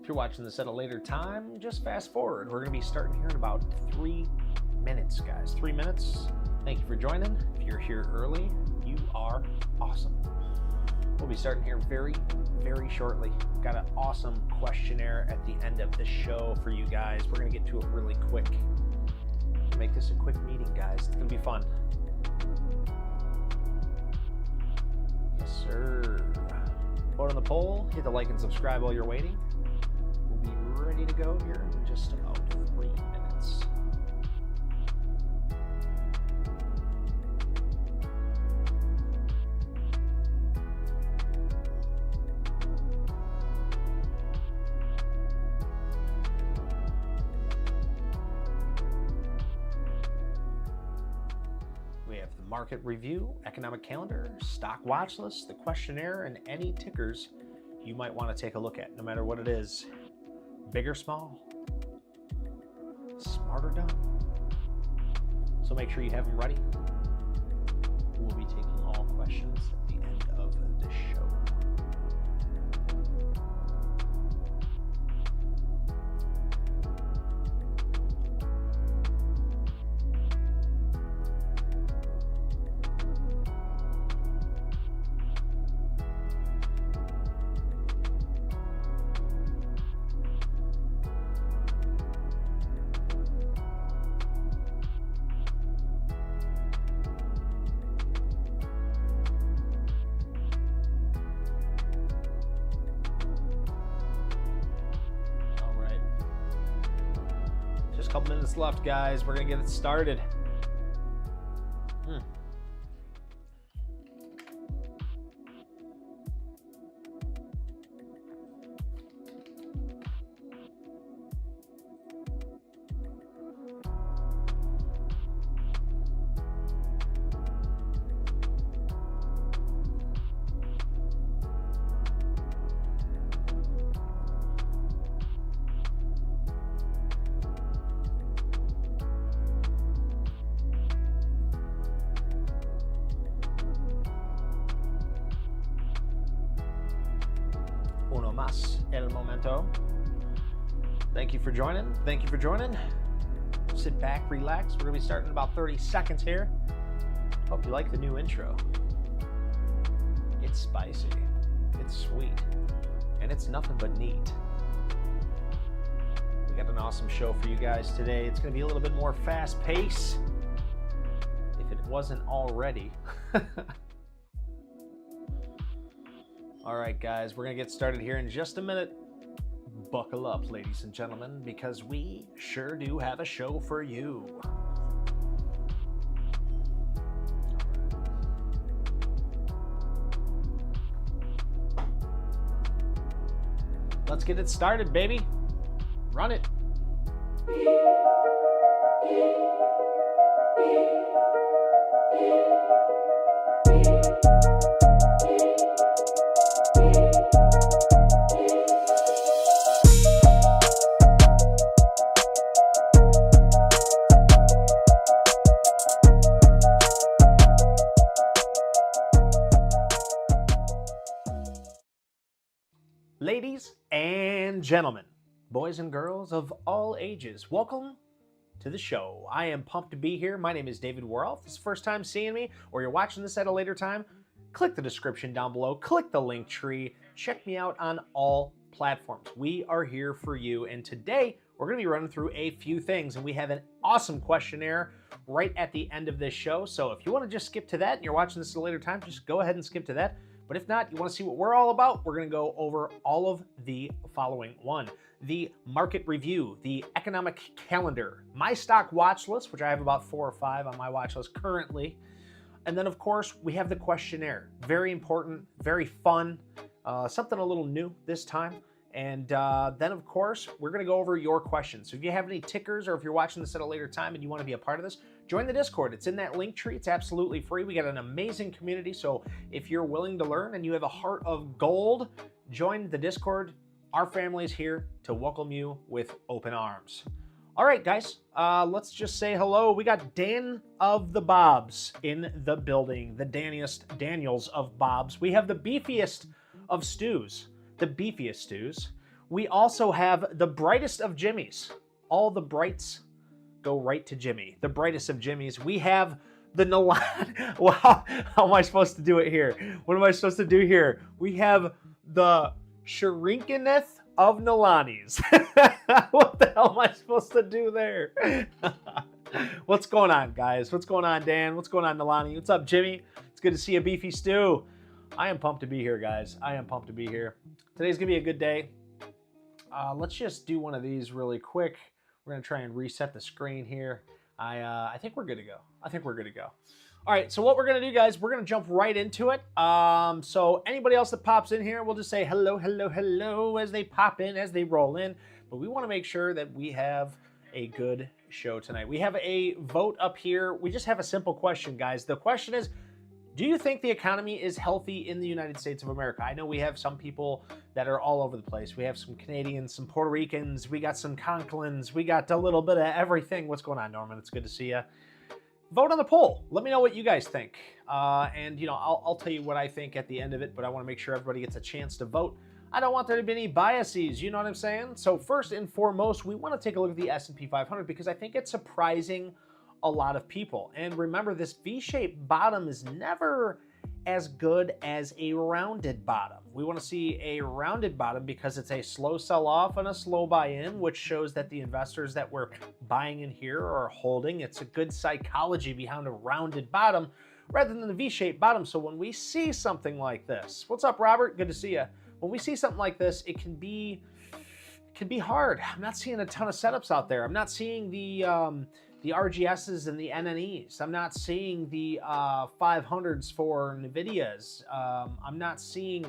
If you're watching this at a later time, just fast forward. We're going to be starting here in about 3 minutes, guys. 3 minutes. Thank you for joining. If you're here early, you are awesome. We'll be starting here very, very shortly. Got an awesome questionnaire at the end of the show for you guys. We're going to get to it really quick. Make this a quick meeting, guys. It's going to be fun. Yes, sir. Vote on the poll. Hit the like and subscribe while you're waiting. We'll be ready to go here in just about 3 minutes. We have the market review, economic calendar, stock watch list, the questionnaire, and any tickers you might want to take a look at, no matter what it is. Big or small, smart or dumb. So make sure you have them ready. We'll be taking all questions at the end of the show. Couple minutes left, guys. We're gonna get it started. Uno más el momento. Thank you for joining. Thank you for joining. Sit back, relax. We're going to be starting in about 30 seconds here. Hope you like the new intro. It's spicy, it's sweet, and it's nothing but neat. We got an awesome show for you guys today. It's going to be a little bit more fast pace, if it wasn't already. All right, guys, we're going to get started here in just a minute. Buckle up, ladies and gentlemen, because we sure do have a show for you. Let's get it started, baby. Run it. Ladies and gentlemen, boys and girls of all ages, welcome to the show. I am pumped to be here. My name is David Worrell. If this is the first time seeing me, or you're watching this at a later time, click the description down below, click the link tree, check me out on all platforms. We are here for you, and today we're going to be running through a few things, and we have an awesome questionnaire right at the end of this show. So if you want to just skip to that and you're watching this at a later time, just go ahead and skip to that. But if not, you want to see what we're all about, we're going to go over all of the following. One, the market review, the economic calendar, my stock watch list, which I have about 4 or 5 on my watch list currently. And then, of course, we have the questionnaire. Very important, very fun, something a little new this time. And then, of course, we're going to go over your questions. So if you have any tickers, or if you're watching this at a later time and you want to be a part of this, join the Discord. It's in that link tree. It's absolutely free. We got an amazing community. So if you're willing to learn and you have a heart of gold, join the Discord. Our family is here to welcome you with open arms. All right, guys, let's just say hello. We got Dan of the Bobs in the building, the Daniels of Bobs. We have the beefiest of stews, the beefiest stews. we also have the brightest of Jimmies. All the brights go right to Jimmy. The brightest of Jimmies. We have the Nalani. Wow, how am I supposed to do it here? What am I supposed to do here? We have the Shrinkineth of Nalanis. What the hell am I supposed to do there? What's going on, guys? What's going on, Dan? What's going on, Nalani? What's up, Jimmy? It's good to see you, Beefy Stew. I am pumped to be here, guys. I am pumped to be here. Today's gonna be a good day. Let's just do one of these really quick. We're gonna try and reset the screen here. I think we're good to go. I think we're good to go. All right, so what we're gonna do, guys, we're gonna jump right into it. So anybody else that pops in here, we'll just say hello, hello, hello as they pop in, as they roll in. But we wanna make sure that we have a good show tonight. We have a vote up here. We just have a simple question, guys. The question is, do you think the economy is healthy in the United States of America? I know we have some people that are all over the place. We have some Canadians, some Puerto Ricans, we got some Conklins, we got a little bit of everything. What's going on, Norman? It's good to see you. Vote on the poll. Let me know what you guys think. And, you know, I'll tell you what I think at the end of it, but I want to make sure everybody gets a chance to vote. I don't want there to be any biases, you know what I'm saying? So first and foremost, we want to take a look at the S&P 500 because I think it's surprising a lot of people. And remember, this V-shaped bottom is never as good as a rounded bottom. We want to see a rounded bottom because it's a slow sell-off and a slow buy-in, which shows that the investors that were buying in here are holding. It's a good psychology behind a rounded bottom rather than the V-shaped bottom. So when we see something like this, what's up, Robert? Good to see you. When we see something like this, it can be hard. I'm not seeing a ton of setups out there. I'm not seeing the RGSs and the NNEs. I'm not seeing the 500s for NVIDIAs. I'm not seeing,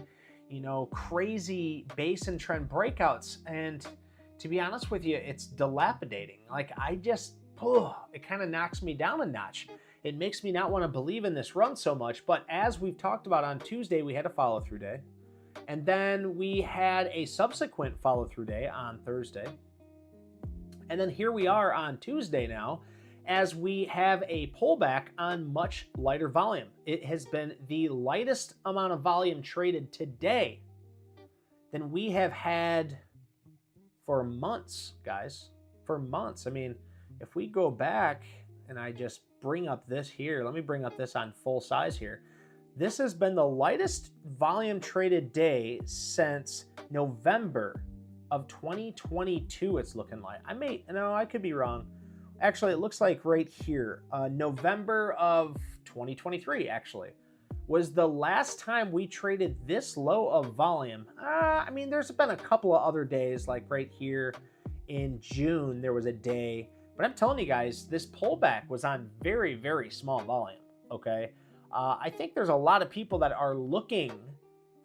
you know, crazy base and trend breakouts. And to be honest with you, it's dilapidating. Like, I just, it kind of knocks me down a notch. It makes me not want to believe in this run so much. But as we've talked about on Tuesday, we had a follow-through day. And then we had a subsequent follow-through day on Thursday. And then here we are on Tuesday now, as we have a pullback on much lighter volume. It has been the lightest amount of volume traded today than we have had for months, guys. For months. I mean, if we go back and I just bring up this here, let me bring up this on full size here. This has been the lightest volume traded day since November of 2022, it's looking like. I could be wrong. Actually, it looks like right here, November of 2023, actually, was the last time we traded this low of volume. I mean, there's been a couple of other days, like right here in June, there was a day. But I'm telling you guys, this pullback was on very, very small volume, okay? I think there's a lot of people that are looking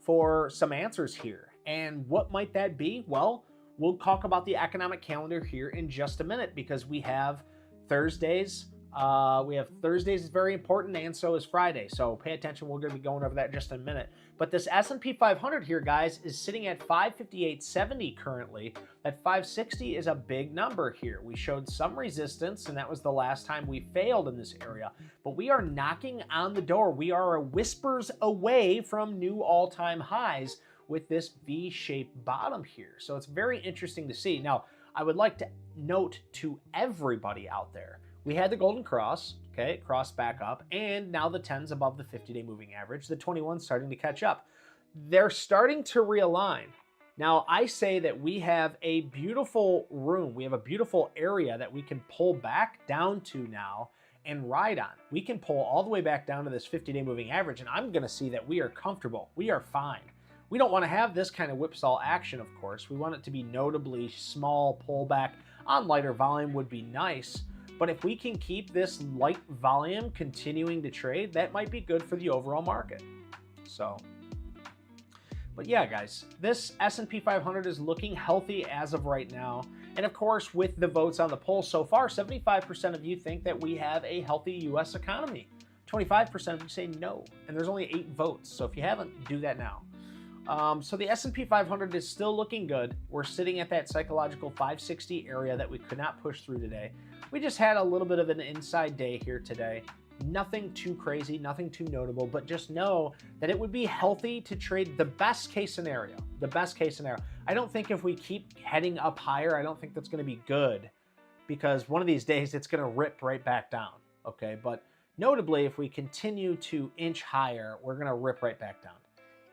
for some answers here. And what might that be? Well, we'll talk about the economic calendar here in just a minute because we have Thursdays. Thursdays is very important, and so is Friday. So pay attention. We're going to be going over that in just a minute. But this S&P 500 here, guys, is sitting at 558.70 currently. That 560 is a big number here. We showed some resistance, and that was the last time we failed in this area. But we are knocking on the door. We are whispers away from new all-time highs with this V-shaped bottom here. So it's very interesting to see. Now, I would like to note to everybody out there, we had the golden cross, okay, it crossed back up, and now the 10's above the 50-day moving average, the 21's starting to catch up. They're starting to realign. Now, I say that we have a beautiful room, we have a beautiful area that we can pull back down to now and ride on. We can pull all the way back down to this 50-day moving average, and I'm gonna see that we are comfortable, we are fine. We don't want to have this kind of whipsaw action, of course. We want it to be notably small pullback on lighter volume would be nice. But if we can keep this light volume continuing to trade, that might be good for the overall market. So, but yeah, guys, this S&P 500 is looking healthy as of right now. And of course, with the votes on the poll so far, 75% of you think that we have a healthy U.S. economy. 25% of you say no. And there's only 8 votes. So if you haven't, do that now. So the S&P 500 is still looking good. We're sitting at that psychological 560 area that we could not push through today. We just had a little bit of an inside day here today. Nothing too crazy, nothing too notable, but just know that it would be healthy to trade the best case scenario. The best case scenario. I don't think if we keep heading up higher, I don't think that's going to be good, because one of these days it's going to rip right back down. Okay, but notably, if we continue to inch higher, we're going to rip right back down.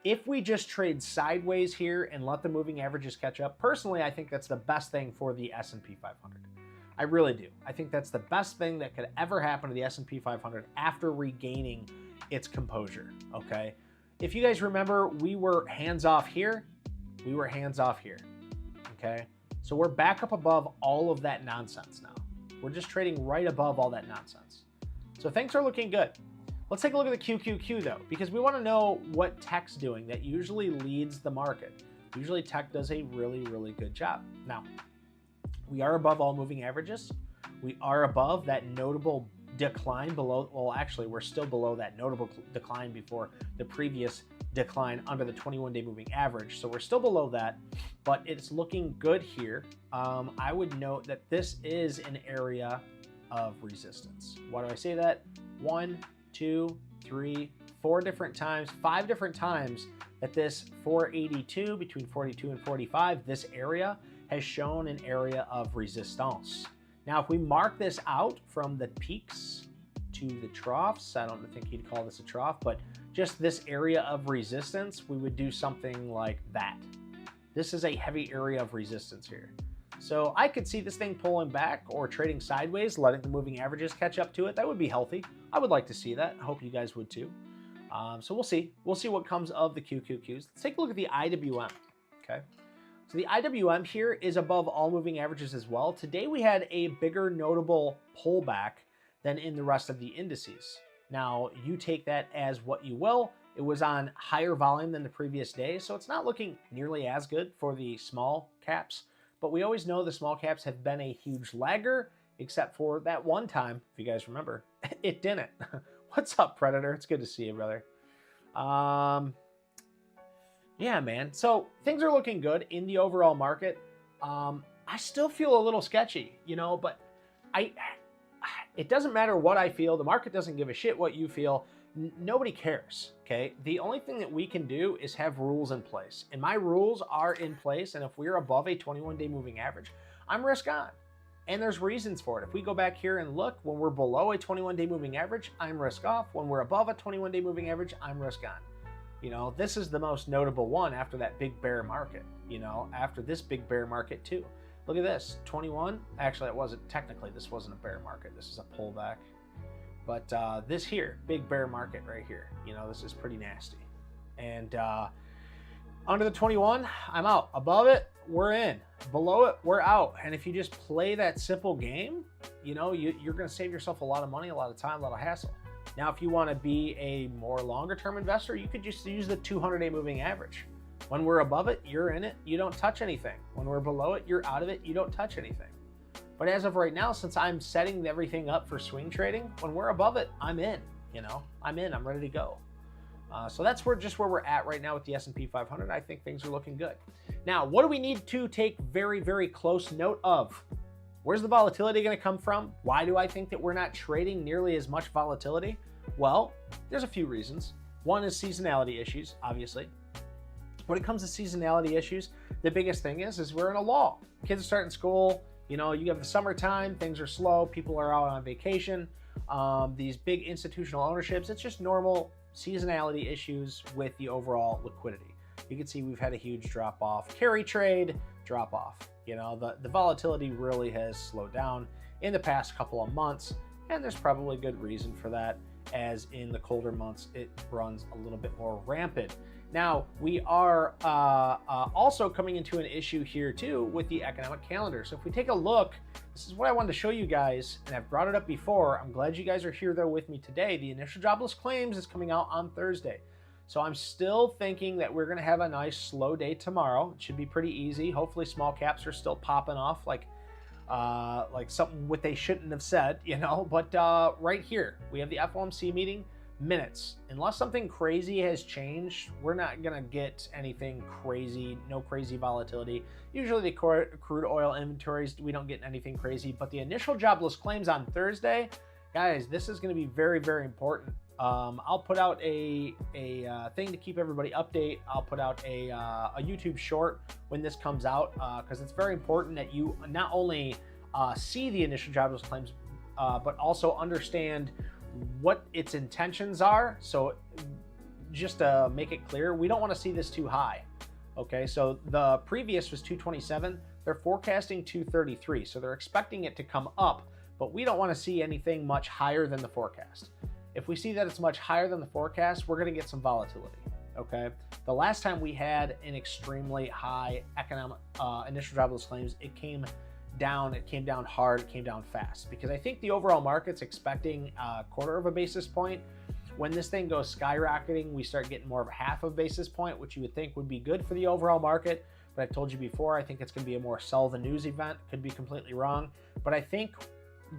If we just trade sideways here and let the moving averages catch up, personally, I think that's the best thing for the S&P 500. I really do. I think that's the best thing that could ever happen to the S&P 500 after regaining its composure, okay? If you guys remember, we were hands off here. We were hands off here, okay? So we're back up above all of that nonsense now. We're just trading right above all that nonsense. So things are looking good. Let's take a look at the QQQ though, because we want to know what tech's doing. That usually leads the market. Usually tech does a really, really good job. Now, we are above all moving averages. We are above that notable decline below, well, actually, we're still below that notable decline before the previous decline under the 21-day moving average. So we're still below that, but it's looking good here. I would note that this is an area of resistance. Why do I say that? 1, 2, 3, 4 different times, 5 different times that this 482, between 42 and 45, this area has shown an area of resistance. Now, if we mark this out from the peaks to the troughs, I don't think he'd call this a trough, but just this area of resistance, we would do something like that. This is a heavy area of resistance here. So I could see this thing pulling back or trading sideways, letting the moving averages catch up to it. That would be healthy. I would like to see that. I hope you guys would too. So we'll see. We'll see what comes of the QQQs. Let's take a look at the IWM, okay? So the IWM here is above all moving averages as well. Today we had a bigger notable pullback than in the rest of the indices. Now, you take that as what you will. It was on higher volume than the previous day, so it's not looking nearly as good for the small caps. But we always know the small caps have been a huge lagger, except for that one time, if you guys remember, it didn't. What's up, Predator? It's good to see you, brother. Yeah, man. So things are looking good in the overall market. I still feel a little sketchy, you know, but it doesn't matter what I feel. The market doesn't give a shit what you feel. Nobody cares, okay? The only thing that we can do is have rules in place. And my rules are in place, and if we're above a 21-day moving average, I'm risk on. And there's reasons for it. If we go back here and look, when we're below a 21-day moving average, I'm risk off. When we're above a 21-day moving average, I'm risk on. You know, this is the most notable one after that big bear market, you know, after this big bear market too. Look at this, 21. Actually, it wasn't, technically, this wasn't a bear market. This is a pullback. But this here, big bear market right here, you know, this is pretty nasty. And under the 21, I'm out. Above it, we're in. Below it, we're out. And if you just play that simple game, you know, you're going to save yourself a lot of money, a lot of time, a lot of hassle. Now, if you want to be a more longer-term investor, you could just use the 200-day moving average. When we're above it, you're in it. You don't touch anything. When we're below it, you're out of it. You don't touch anything. But as of right now, since I'm setting everything up for swing trading, when we're above it, I'm in. You know, I'm in. I'm ready to go. So that's just where we're at right now with the S&P 500. I think things are looking good. Now, what do we need to take very, very close note of? Where's the volatility going to come from? Why do I think that we're not trading nearly as much volatility? Well, there's a few reasons. One is seasonality issues, obviously. When it comes to seasonality issues, the biggest thing is we're in a lull. Kids are starting school. You know, you have the summertime, things are slow, people are out on vacation. These big institutional ownerships, it's just normal seasonality issues with the overall liquidity. You can see we've had a huge drop off. Carry trade, drop off. You know, the volatility really has slowed down in the past couple of months, and there's probably good reason for that, as in the colder months, it runs a little bit more rampant. Now, we are also coming into an issue here too with the economic calendar. So if we take a look, this is what I wanted to show you guys, and I've brought it up before. I'm glad you guys are here though with me today. The initial jobless claims is coming out on Thursday. So I'm still thinking that we're gonna have a nice slow day tomorrow. It should be pretty easy. Hopefully small caps are still popping off like something what they shouldn't have said, you know, but right here, we have the FOMC meeting minutes. Unless something crazy has changed, we're not gonna get anything crazy, no crazy volatility. Usually the crude oil inventories, we don't get anything crazy, but the initial jobless claims on Thursday, Guys, this is going to be very, very important. I'll put out a thing to keep everybody update. I'll put out a YouTube short when this comes out because it's very important that you not only see the initial jobless claims, but also understand what its intentions are. So just to make it clear, we don't want to see this too high. Okay, so the previous was 227. They're forecasting 233. So they're expecting it to come up, but we don't want to see anything much higher than the forecast. If we see that it's much higher than the forecast, we're going to get some volatility. Okay, the last time we had an extremely high economic initial jobless claims, it came down hard, it came down fast, because I think the overall market's expecting a quarter of a basis point. When this thing goes skyrocketing, we start getting more of a half of a basis point, which you would think would be good for the overall market. But I've told you before, I think it's going to be a more sell the news event. Could be completely wrong, but I think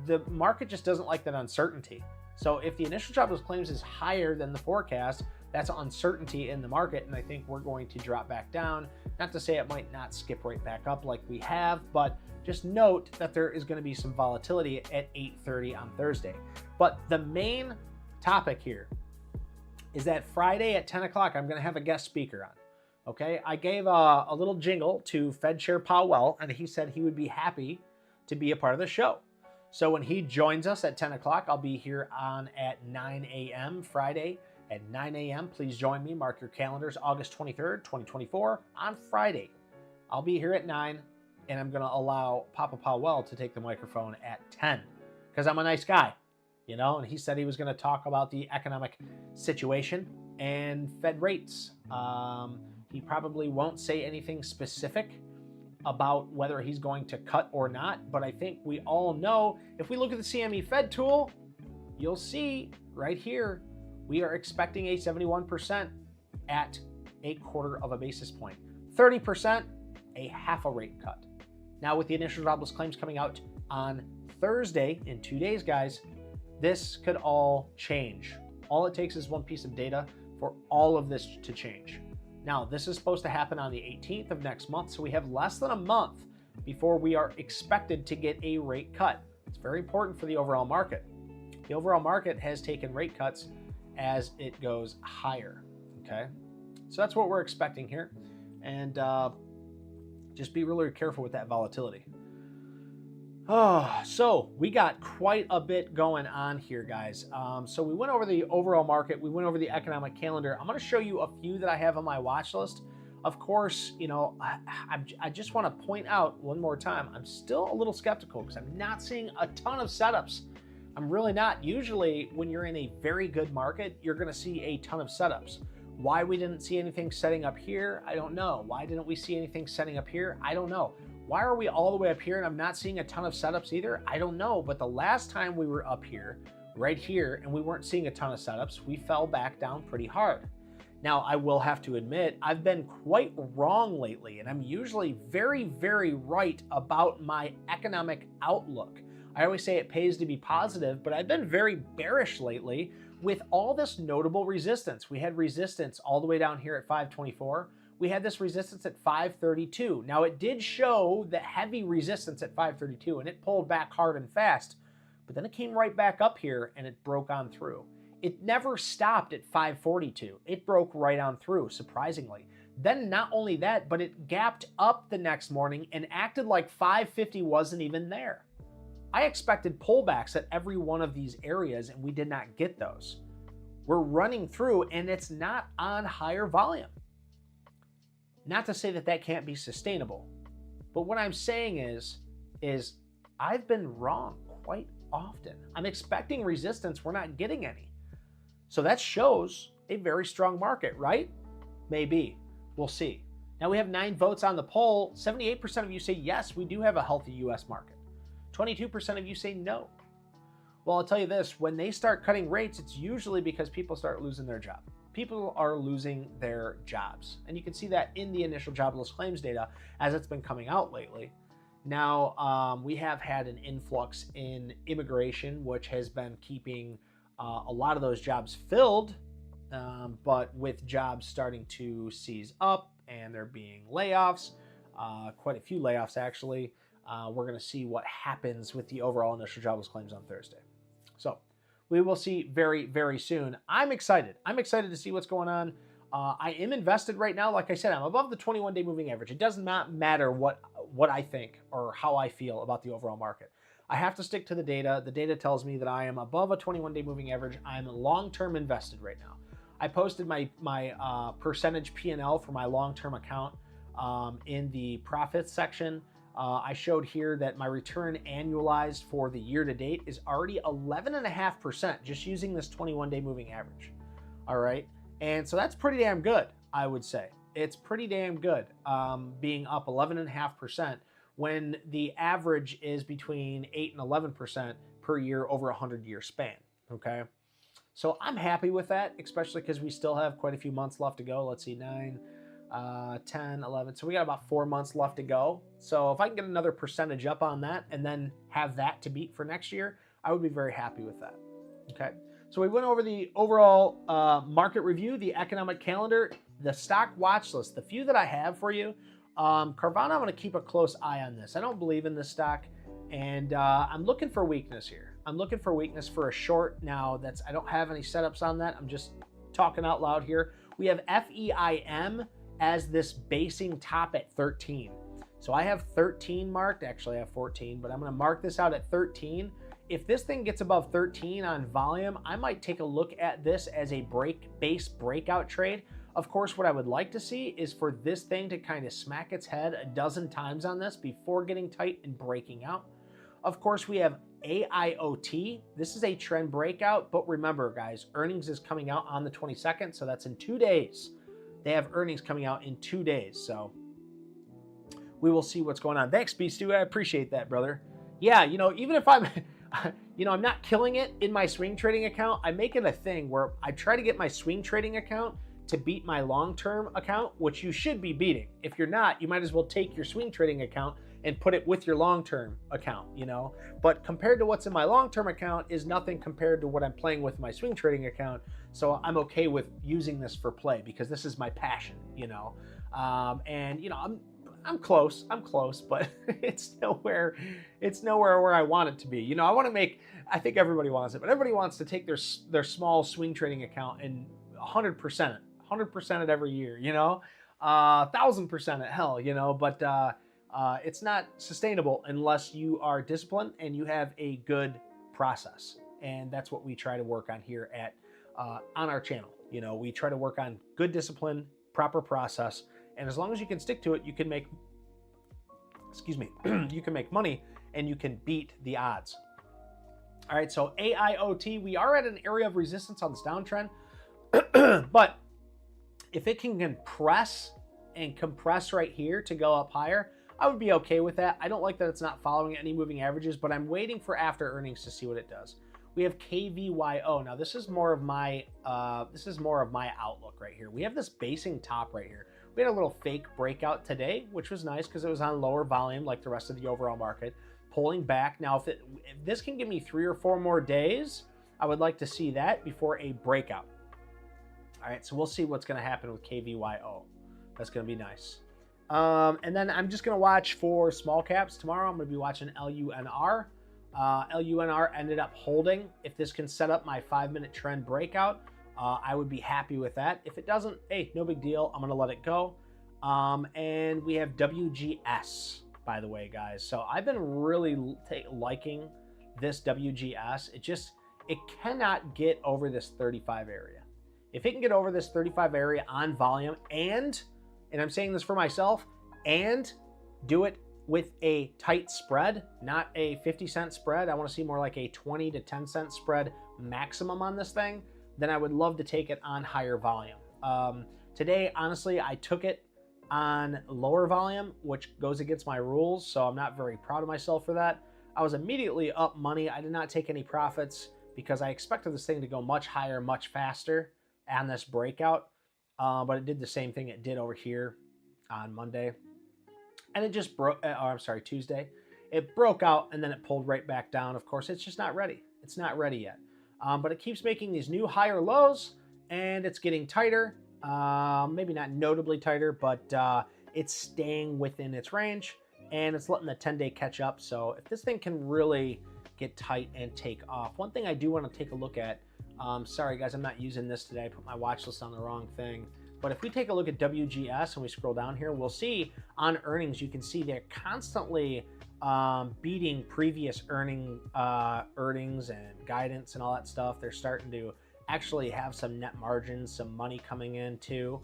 the market just doesn't like that uncertainty. So if the initial jobless claims is higher than the forecast, that's uncertainty in the market, and I think we're going to drop back down. Not to say it might not skip right back up like we have, but just note that there is going to be some volatility at 8:30 on Thursday. But the main topic here is that Friday at 10 o'clock, I'm going to have a guest speaker on. Okay, I gave a little jingle to Fed Chair Powell, and he said he would be happy to be a part of the show. So when he joins us at 10 o'clock, I'll be here on at 9 a.m. Friday at 9 a.m. Please join me. Mark your calendars, August 23rd, 2024, on Friday. I'll be here at 9, and I'm going to allow Papa Powell to take the microphone at 10 because I'm a nice guy, you know, and he said he was going to talk about the economic situation and Fed rates. He probably won't say anything specific about whether he's going to cut or not, but I think we all know, if we look at the CME Fed tool, you'll see right here, we are expecting a 71% at a quarter of a basis point, 30%, a half a rate cut. Now with the initial jobless claims coming out on Thursday, in 2 days, guys, this could all change. All it takes is one piece of data for all of this to change. Now, this is supposed to happen on the 18th of next month, so we have less than a month before we are expected to get a rate cut. It's very important for the overall market. The overall market has taken rate cuts as it goes higher, okay? So that's what we're expecting here, and just be really careful with that volatility. So we got quite a bit going on here, guys. So we went over the overall market. We went over the economic calendar. I'm going to show you a few that I have on my watch list. Of course, you know, I just want to point out one more time, I'm still a little skeptical because I'm not seeing a ton of setups. I'm really not. Usually when you're in a very good market, you're going to see a ton of setups. Why we didn't see anything setting up here, I don't know. Why didn't we see anything setting up here? I don't know. Why are we all the way up here and I'm not seeing a ton of setups either? I don't know, but the last time we were up here, right here, and we weren't seeing a ton of setups, we fell back down pretty hard. Now, I will have to admit, I've been quite wrong lately, and I'm usually very, very right about my economic outlook. I always say it pays to be positive, but I've been very bearish lately with all this notable resistance. We had resistance all the way down here at 524. We had this resistance at 532. Now, it did show the heavy resistance at 532, and it pulled back hard and fast, but then it came right back up here, and it broke on through. It never stopped at 542. It broke right on through, surprisingly. Then not only that, but it gapped up the next morning and acted like 550 wasn't even there. I expected pullbacks at every one of these areas, and we did not get those. We're running through, and it's not on higher volume. Not to say that that can't be sustainable, but what I'm saying is I've been wrong quite often. I'm expecting resistance, we're not getting any. So that shows a very strong market, right? Maybe, we'll see. Now we have 9 votes on the poll. 78% of you say yes, we do have a healthy US market. 22% of you say no. Well, I'll tell you this, when they start cutting rates, it's usually because people start losing their job. People are losing their jobs. And you can see that in the initial jobless claims data as it's been coming out lately. Now, we have had an influx in immigration, which has been keeping a lot of those jobs filled, but with jobs starting to seize up and there being layoffs, quite a few layoffs actually, we're going to see what happens with the overall initial jobless claims on Thursday. So we will see very, very soon. I'm excited. I'm excited to see what's going on. I am invested right now. Like I said, I'm above the 21-day moving average. It does not matter what I think or how I feel about the overall market. I have to stick to the data. The data tells me that I am above a 21-day moving average. I'm long-term invested right now. I posted my percentage P&L for my long-term account in the profits section. I showed here that my return annualized for the year to date is already 11.5% just using this 21-day moving average. All right. And so that's pretty damn good, I would say. It's pretty damn good being up 11.5% when the average is between 8 and 11% per year over a 100-year span. Okay. So I'm happy with that, especially because we still have quite a few months left to go. Let's see, 9, 10, 11. So we got about 4 months left to go. So if I can get another percentage up on that and then have that to beat for next year, I would be very happy with that. Okay. So we went over the overall market review, the economic calendar, the stock watch list, the few that I have for you. Carvana, I'm going to keep a close eye on this. I don't believe in this stock, and I'm looking for weakness here. I'm looking for weakness for a short now. I don't have any setups on that. I'm just talking out loud here. We have FEIM as this basing top at 13. So I have 13 marked. Actually, I have 14, but I'm going to mark this out at 13. If this thing gets above 13 on volume, I might take a look at this as a base breakout trade. Of course, what I would like to see is for this thing to kind of smack its head a dozen times on this before getting tight and breaking out. Of course, we have AIOT. This is a trend breakout, but remember, guys, earnings is coming out on the 22nd, so that's in 2 days. They have earnings coming out in 2 days, so we will see what's going on. Thanks, B-Stu. I appreciate that, brother. Yeah, even if I'm... I'm not killing it in my swing trading account. I make it a thing where I try to get my swing trading account to beat my long-term account, which you should be beating. If you're not, you might as well take your swing trading account and put it with your long-term account, But compared to what's in my long-term account is nothing compared to what I'm playing with my swing trading account. So I'm okay with using this for play because this is my passion, I'm close, but it's nowhere where I want it to be. I think everybody wants it, but everybody wants to take their small swing trading account and 100% it every year, 1,000% it, hell, but it's not sustainable unless you are disciplined and you have a good process. And that's what we try to work on here on our channel. We try to work on good discipline, proper process. And as long as you can stick to it, you can make, you can make money and you can beat the odds. All right, so AIOT, we are at an area of resistance on this downtrend, but if it can compress right here to go up higher, I would be okay with that. I don't like that it's not following any moving averages, but I'm waiting for after earnings to see what it does. We have KVYO. Now this is more of my outlook right here. We have this basing top right here. We had a little fake breakout today, which was nice because it was on lower volume like the rest of the overall market, pulling back. Now, if this can give me 3 or 4 more days, I would like to see that before a breakout. All right, so we'll see what's going to happen with KVYO. That's going to be nice. And then I'm just going to watch for small caps tomorrow. I'm going to be watching LUNR. LUNR ended up holding. If this can set up my 5-minute trend breakout, I would be happy with that. If it doesn't, hey, no big deal. I'm going to let it go. And we have WGS, by the way, guys. So I've been really liking this WGS. It cannot get over this 35 area. If it can get over this 35 area on volume and I'm saying this for myself, and do it with a tight spread, not a 50-cent spread. I want to see more like a 20 to 10-cent spread maximum on this thing. Then I would love to take it on higher volume. Today, honestly, I took it on lower volume, which goes against my rules, so I'm not very proud of myself for that. I was immediately up money. I did not take any profits because I expected this thing to go much higher, much faster on this breakout, but it did the same thing it did over here on Monday. And it just broke, Tuesday. It broke out and then it pulled right back down. Of course, it's just not ready. It's not ready yet. But it keeps making these new higher lows and it's getting tighter. Maybe not notably tighter, but it's staying within its range and it's letting the 10-day catch up. So if this thing can really get tight and take off. One thing I do want to take a look at, sorry guys, I'm not using this today. I put my watch list on the wrong thing. But if we take a look at WGS and we scroll down here, we'll see on earnings, you can see they're constantly beating previous earnings and guidance and all that stuff. They're starting to actually have some net margins, some money coming in too.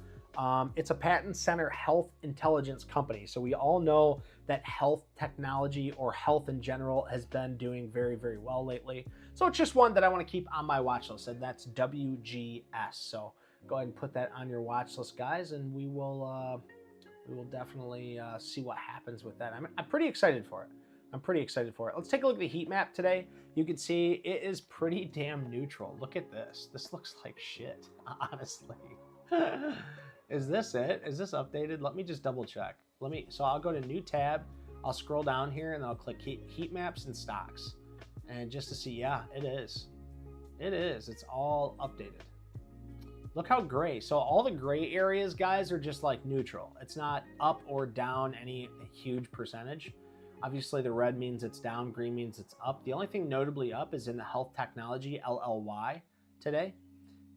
It's a patent center health intelligence company. So we all know that health technology or health in general has been doing very, very well lately. So it's just one that I want to keep on my watch list, and that's WGS. So go ahead and put that on your watch list, guys, and we will definitely see what happens with that. I'm pretty excited for it. I'm pretty excited for it. Let's take a look at the heat map today. You can see it is pretty damn neutral. Look at this. This looks like shit, honestly. Is this it? Is this updated? Let me just double check. So I'll go to new tab. I'll scroll down here and I'll click heat maps and stocks. And just to see, yeah, it is. It is. It's all updated. Look how gray. So all the gray areas, guys, are just like neutral. It's not up or down any huge percentage. Obviously, the red means it's down, green means it's up. The only thing notably up is in the health technology, LLY, today.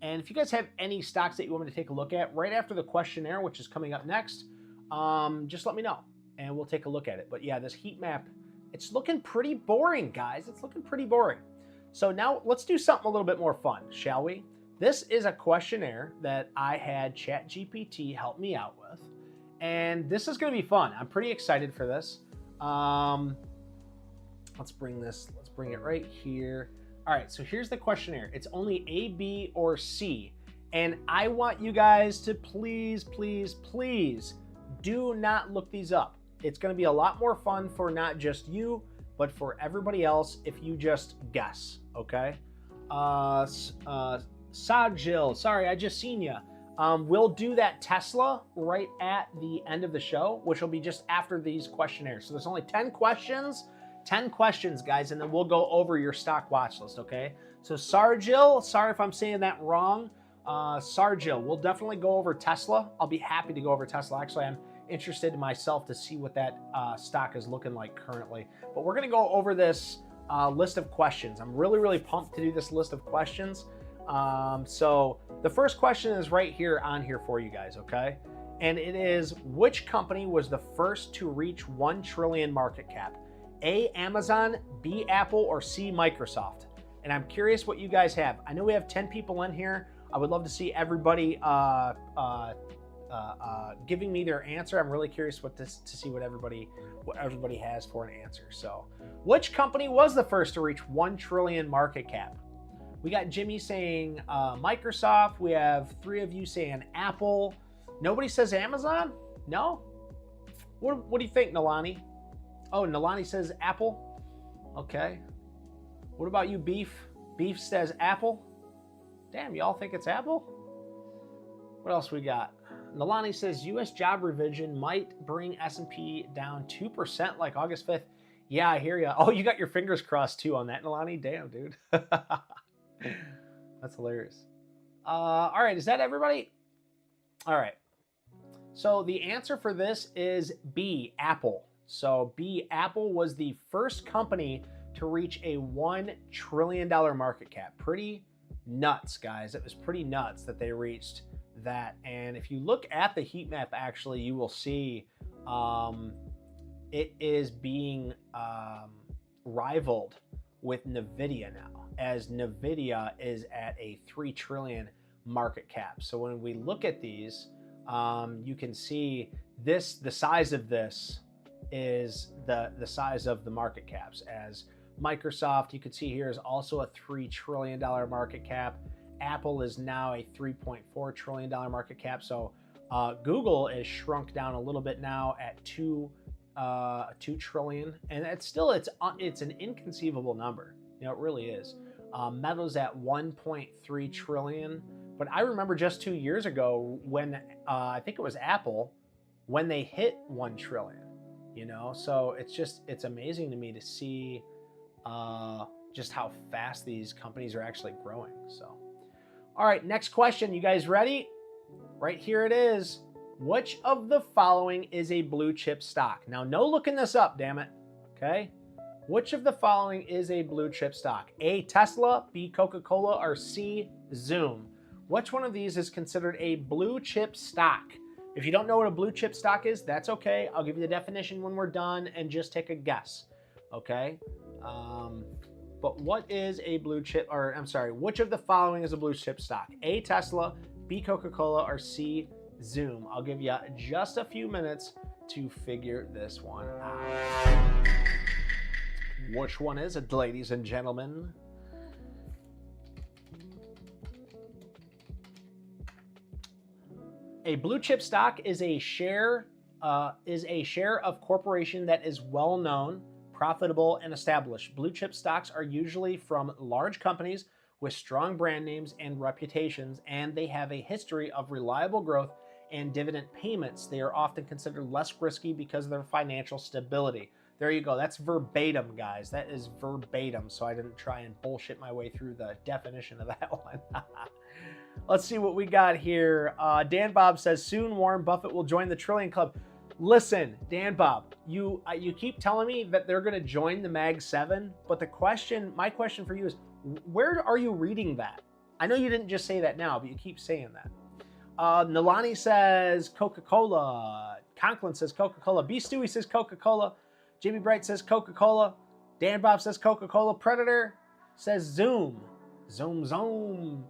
And if you guys have any stocks that you want me to take a look at right after the questionnaire, which is coming up next, just let me know and we'll take a look at it. But yeah, this heat map, it's looking pretty boring, guys. It's looking pretty boring. So now let's do something a little bit more fun, shall we? This is a questionnaire that I had ChatGPT help me out with, and this is going to be fun. I'm pretty excited for this. Let's bring it right here. All right, so here's the questionnaire. It's only A, B, or C, and I want you guys to please, please, please do not look these up. It's going to be a lot more fun for not just you, but for everybody else if you just guess, okay? Sajil, sorry, I just seen ya. We'll do that Tesla right at the end of the show, which will be just after these questionnaires. So there's only 10 questions, guys, and then we'll go over your stock watch list, okay? So Sarjil, sorry if I'm saying that wrong. Sarjil, we'll definitely go over Tesla. I'll be happy to go over Tesla. Actually, I'm interested in myself to see what that stock is looking like currently. But we're gonna go over this list of questions. I'm really, really pumped to do this list of questions. So the first question is right here on here for you guys, okay? And it is, which company was the first to reach 1 trillion market cap? A, Amazon, B, Apple, or C, Microsoft? And I'm curious what you guys have. I know we have 10 people in here. I would love to see everybody giving me their answer. I'm really curious to see what everybody has for an answer. So, which company was the first to reach 1 trillion market cap? We got Jimmy saying Microsoft. We have 3 of you saying Apple. Nobody says Amazon? No? What do you think, Nalani? Oh, Nalani says Apple. Okay. What about you, Beef? Beef says Apple. Damn, y'all think it's Apple? What else we got? Nalani says U.S. job revision might bring S&P down 2% like August 5th. Yeah, I hear you. Oh, you got your fingers crossed too on that, Nalani. Damn, dude. That's hilarious. All right, is that everybody? All right. So the answer for this is B, Apple. So B, Apple was the first company to reach a $1 trillion market cap. Pretty nuts, guys. It was pretty nuts that they reached that. And if you look at the heat map, actually, you will see it is being rivaled with NVIDIA now, as NVIDIA is at a 3 trillion market cap. So when we look at these, you can see this, the size of this is the size of the market caps. As Microsoft, you can see here, is also a $3 trillion market cap. Apple is now a $3.4 trillion market cap. So Google is shrunk down a little bit now at 2 trillion, and it's an inconceivable number. You know, it really is. Meta's at 1.3 trillion. But I remember just 2 years ago when I think it was Apple, when they hit 1 trillion. You know, so it's amazing to me to see just how fast these companies are actually growing. So, all right, next question. You guys ready? Right here it is. Which of the following is a blue chip stock? Now, no looking this up, damn it. Okay? Which of the following is a blue chip stock? A, Tesla, B, Coca-Cola, or C, Zoom? Which one of these is considered a blue chip stock? If you don't know what a blue chip stock is, that's okay. I'll give you the definition when we're done and just take a guess, okay? But what is a blue chip, or I'm sorry, which of the following is a blue chip stock? A, Tesla, B, Coca-Cola, or C, Zoom? I'll give you just a few minutes to figure this one out. Which one is it, ladies and gentlemen? A blue chip stock is a share of corporation that is well known, profitable, and established. Blue chip stocks are usually from large companies with strong brand names and reputations, and they have a history of reliable growth and dividend payments. They are often considered less risky because of their financial stability. There you go. That's verbatim, guys. That is verbatim, so I didn't try and bullshit my way through the definition of that one. Let's see what we got here. Dan Bob says, soon Warren Buffett will join the Trillion Club. Listen, Dan Bob, you keep telling me that they're going to join the Mag 7, but my question for you is, where are you reading that? I know you didn't just say that now, but you keep saying that. Nalani says Coca-Cola. Conklin says Coca-Cola. B. Stewie says Coca-Cola. Jimmy Bright says Coca-Cola. Dan Bob says Coca-Cola. Predator says Zoom. Zoom.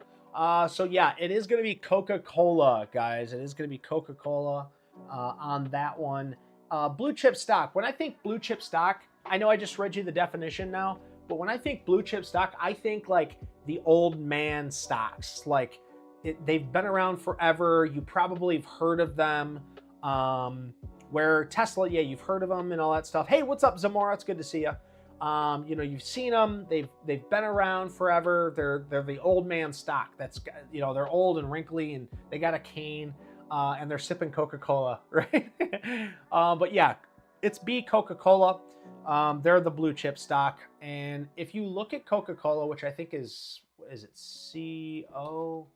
So yeah, it is going to be Coca-Cola, guys. It is going to be Coca-Cola on that one. Blue chip stock. When I think blue chip stock, I know I just read you the definition now, but when I think blue chip stock, I think like the old man stocks. Like they've been around forever. You probably have heard of them. Where Tesla, yeah, you've heard of them and all that stuff. Hey, what's up, Zamora? It's good to see you. You've seen them. They've been around forever. They're the old man stock. That's, they're old and wrinkly and they got a cane and they're sipping Coca-Cola, right? But yeah, it's B, Coca-Cola. They're the blue chip stock. And if you look at Coca-Cola, which I think is it C-O?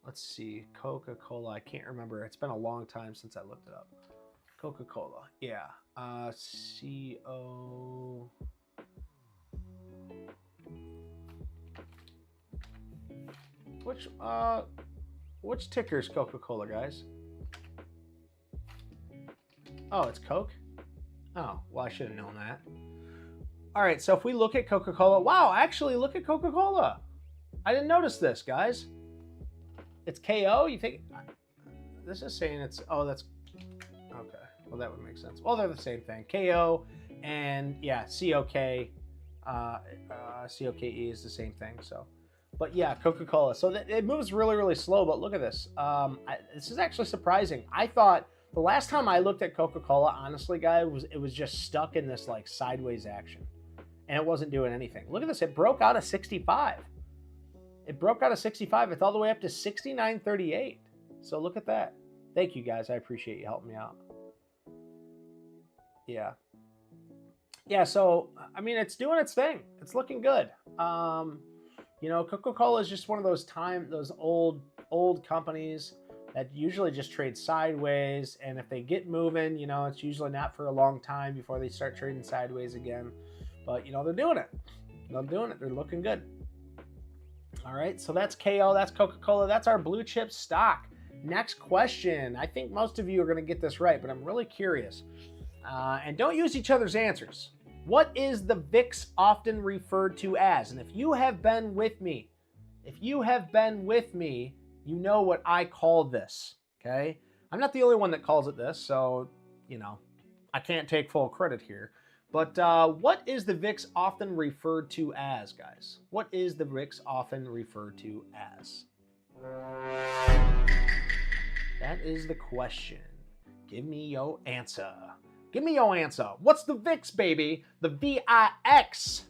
Let's see, Coca-Cola. I can't remember. It's been a long time since I looked it up. Coca-Cola, yeah. C-O. Which ticker is Coca-Cola, guys? Oh, it's Coke? Oh, well, I should have known that. All right, so if we look at Coca-Cola, wow, actually, look at Coca-Cola. I didn't notice this, guys. It's KO? You think? This is saying it's, oh, that's, okay. Well, that would make sense. Well, they're the same thing. KO and, yeah, COK, COKE is the same thing, so. But, yeah, Coca-Cola. So it moves really, really slow, but look at this. This is actually surprising. I thought the last time I looked at Coca-Cola, honestly, guys, it was just stuck in this, like, sideways action. And it wasn't doing anything. Look at this. It broke out of 65. It broke out of 65. It's all the way up to 69.38. So look at that. Thank you, guys. I appreciate you helping me out. Yeah. Yeah, so, I mean, it's doing its thing. It's looking good. Coca-Cola is just one of those old companies that usually just trade sideways. And if they get moving, it's usually not for a long time before they start trading sideways again. But, they're doing it. They're looking good. All right, so that's KO, that's Coca-Cola, that's our blue chip stock. Next question. I think most of you are going to get this right, but I'm really curious. And don't use each other's answers. What is the VIX often referred to as? And if you have been with me, you know what I call this, okay? I'm not the only one that calls it this, so, I can't take full credit here. But what is the VIX often referred to as, guys? What is the VIX often referred to as? That is the question. Give me your answer. What's the VIX, baby? The VIX.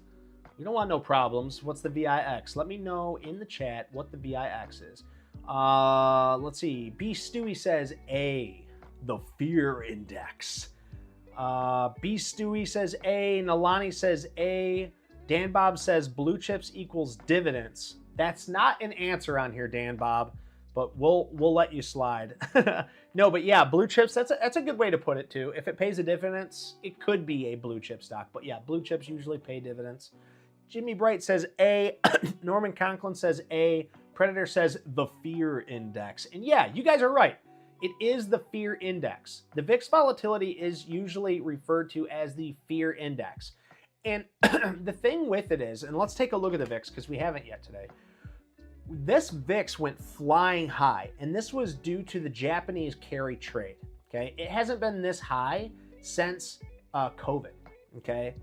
You don't want no problems. What's the VIX? Let me know in the chat what the VIX is. Let's see. B. Stewie says A, the fear index. B. Stewie says A. Nalani says A. Dan Bob says blue chips equals dividends. That's not an answer on here, Dan Bob. but we'll let you slide. No, but yeah, blue chips, that's a good way to put it too. If it pays a dividends, it could be a blue chip stock. But yeah, blue chips usually pay dividends. Jimmy Bright says A. Norman Conklin says A. Predator says the fear index. And yeah, you guys are right. It is the fear index. The VIX volatility is usually referred to as the fear index. And the thing with it is, and let's take a look at the VIX because we haven't yet today. This VIX went flying high, and this was due to the Japanese carry trade, okay? It hasn't been this high since COVID, okay?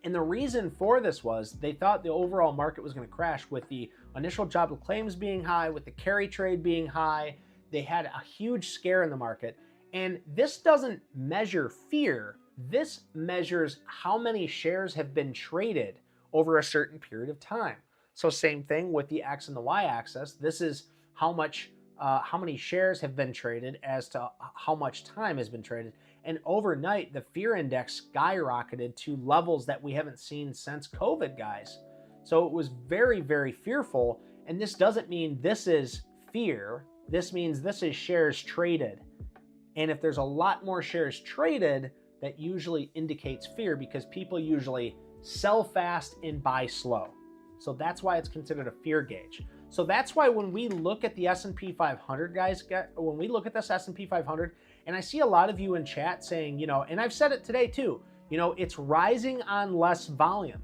And the reason for this was they thought the overall market was going to crash with the initial job claims being high, with the carry trade being high. They had a huge scare in the market, and this doesn't measure fear. This measures how many shares have been traded over a certain period of time. So same thing with the X and the Y axis. This is how many shares have been traded as to how much time has been traded. And overnight, the fear index skyrocketed to levels that we haven't seen since COVID, guys. So it was very, very fearful. And this doesn't mean this is fear. This means this is shares traded. And if there's a lot more shares traded, that usually indicates fear because people usually sell fast and buy slow. So that's why it's considered a fear gauge. So that's why when we look at the S&P 500, guys, when we look at this S&P 500, and I see a lot of you in chat saying, and I've said it today too, it's rising on less volume.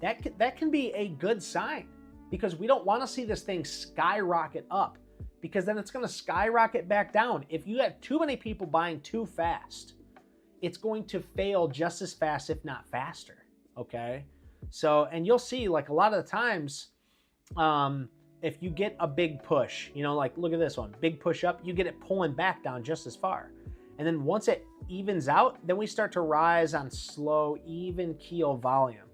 That can be a good sign because we don't want to see this thing skyrocket up because then it's going to skyrocket back down. If you have too many people buying too fast, it's going to fail just as fast, if not faster, okay? So, and you'll see like a lot of the times, if you get a big push, like look at this one, big push up, you get it pulling back down just as far. And then once it evens out, then we start to rise on slow, even keel volume,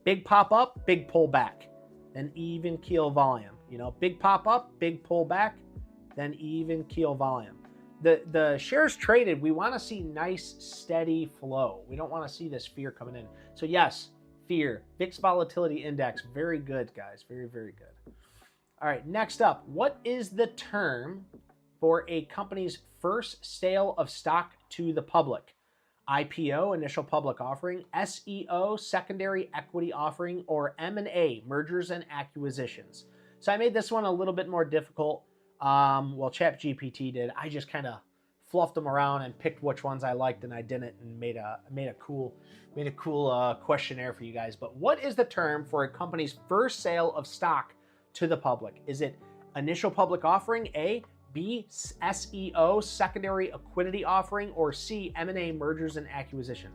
big pop up, big pull back, then even keel volume, big pop up, big pull back, then even keel volume. The shares traded, we want to see nice, steady flow. We don't want to see this fear coming in. So yes, fear, VIX volatility index, very good, guys, very, very good. All right, next up, what is the term for a company's first sale of stock to the public? IPO, initial public offering, SEO, secondary equity offering, or M&A, mergers and acquisitions. So I made this one a little bit more difficult. Well, ChatGPT did. I just kind of fluffed them around and picked which ones I liked and I didn't, and made a cool questionnaire for you guys. But what is the term for a company's first sale of stock to the public? Is it initial public offering, A, B, SEO, secondary equity offering, or C, M&A, mergers and acquisition?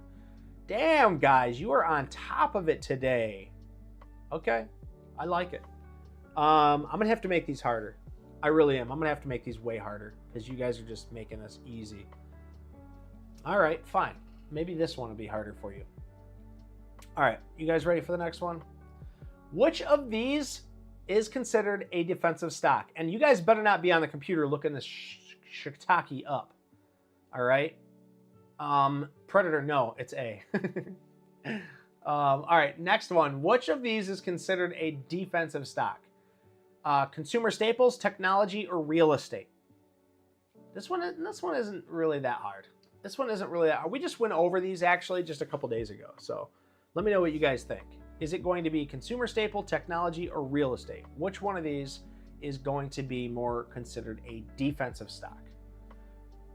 Damn, guys, you are on top of it today. Okay, I like it. I'm gonna have to make these harder. I really am. I'm gonna have to make these way harder because you guys are just making this easy. All right, fine. Maybe this one will be harder for you. All right, you guys ready for the next one? Which of these is considered a defensive stock? And you guys better not be on the computer looking this shiitake up. All right. Predator, no, it's A. All right, next one. Which of these is considered a defensive stock? Consumer staples, technology, or real estate? This one isn't really that hard. This one isn't really that hard. We just went over these actually just a couple days ago. So let me know what you guys think. Is it going to be consumer staple, technology, or real estate? Which one of these is going to be more considered a defensive stock?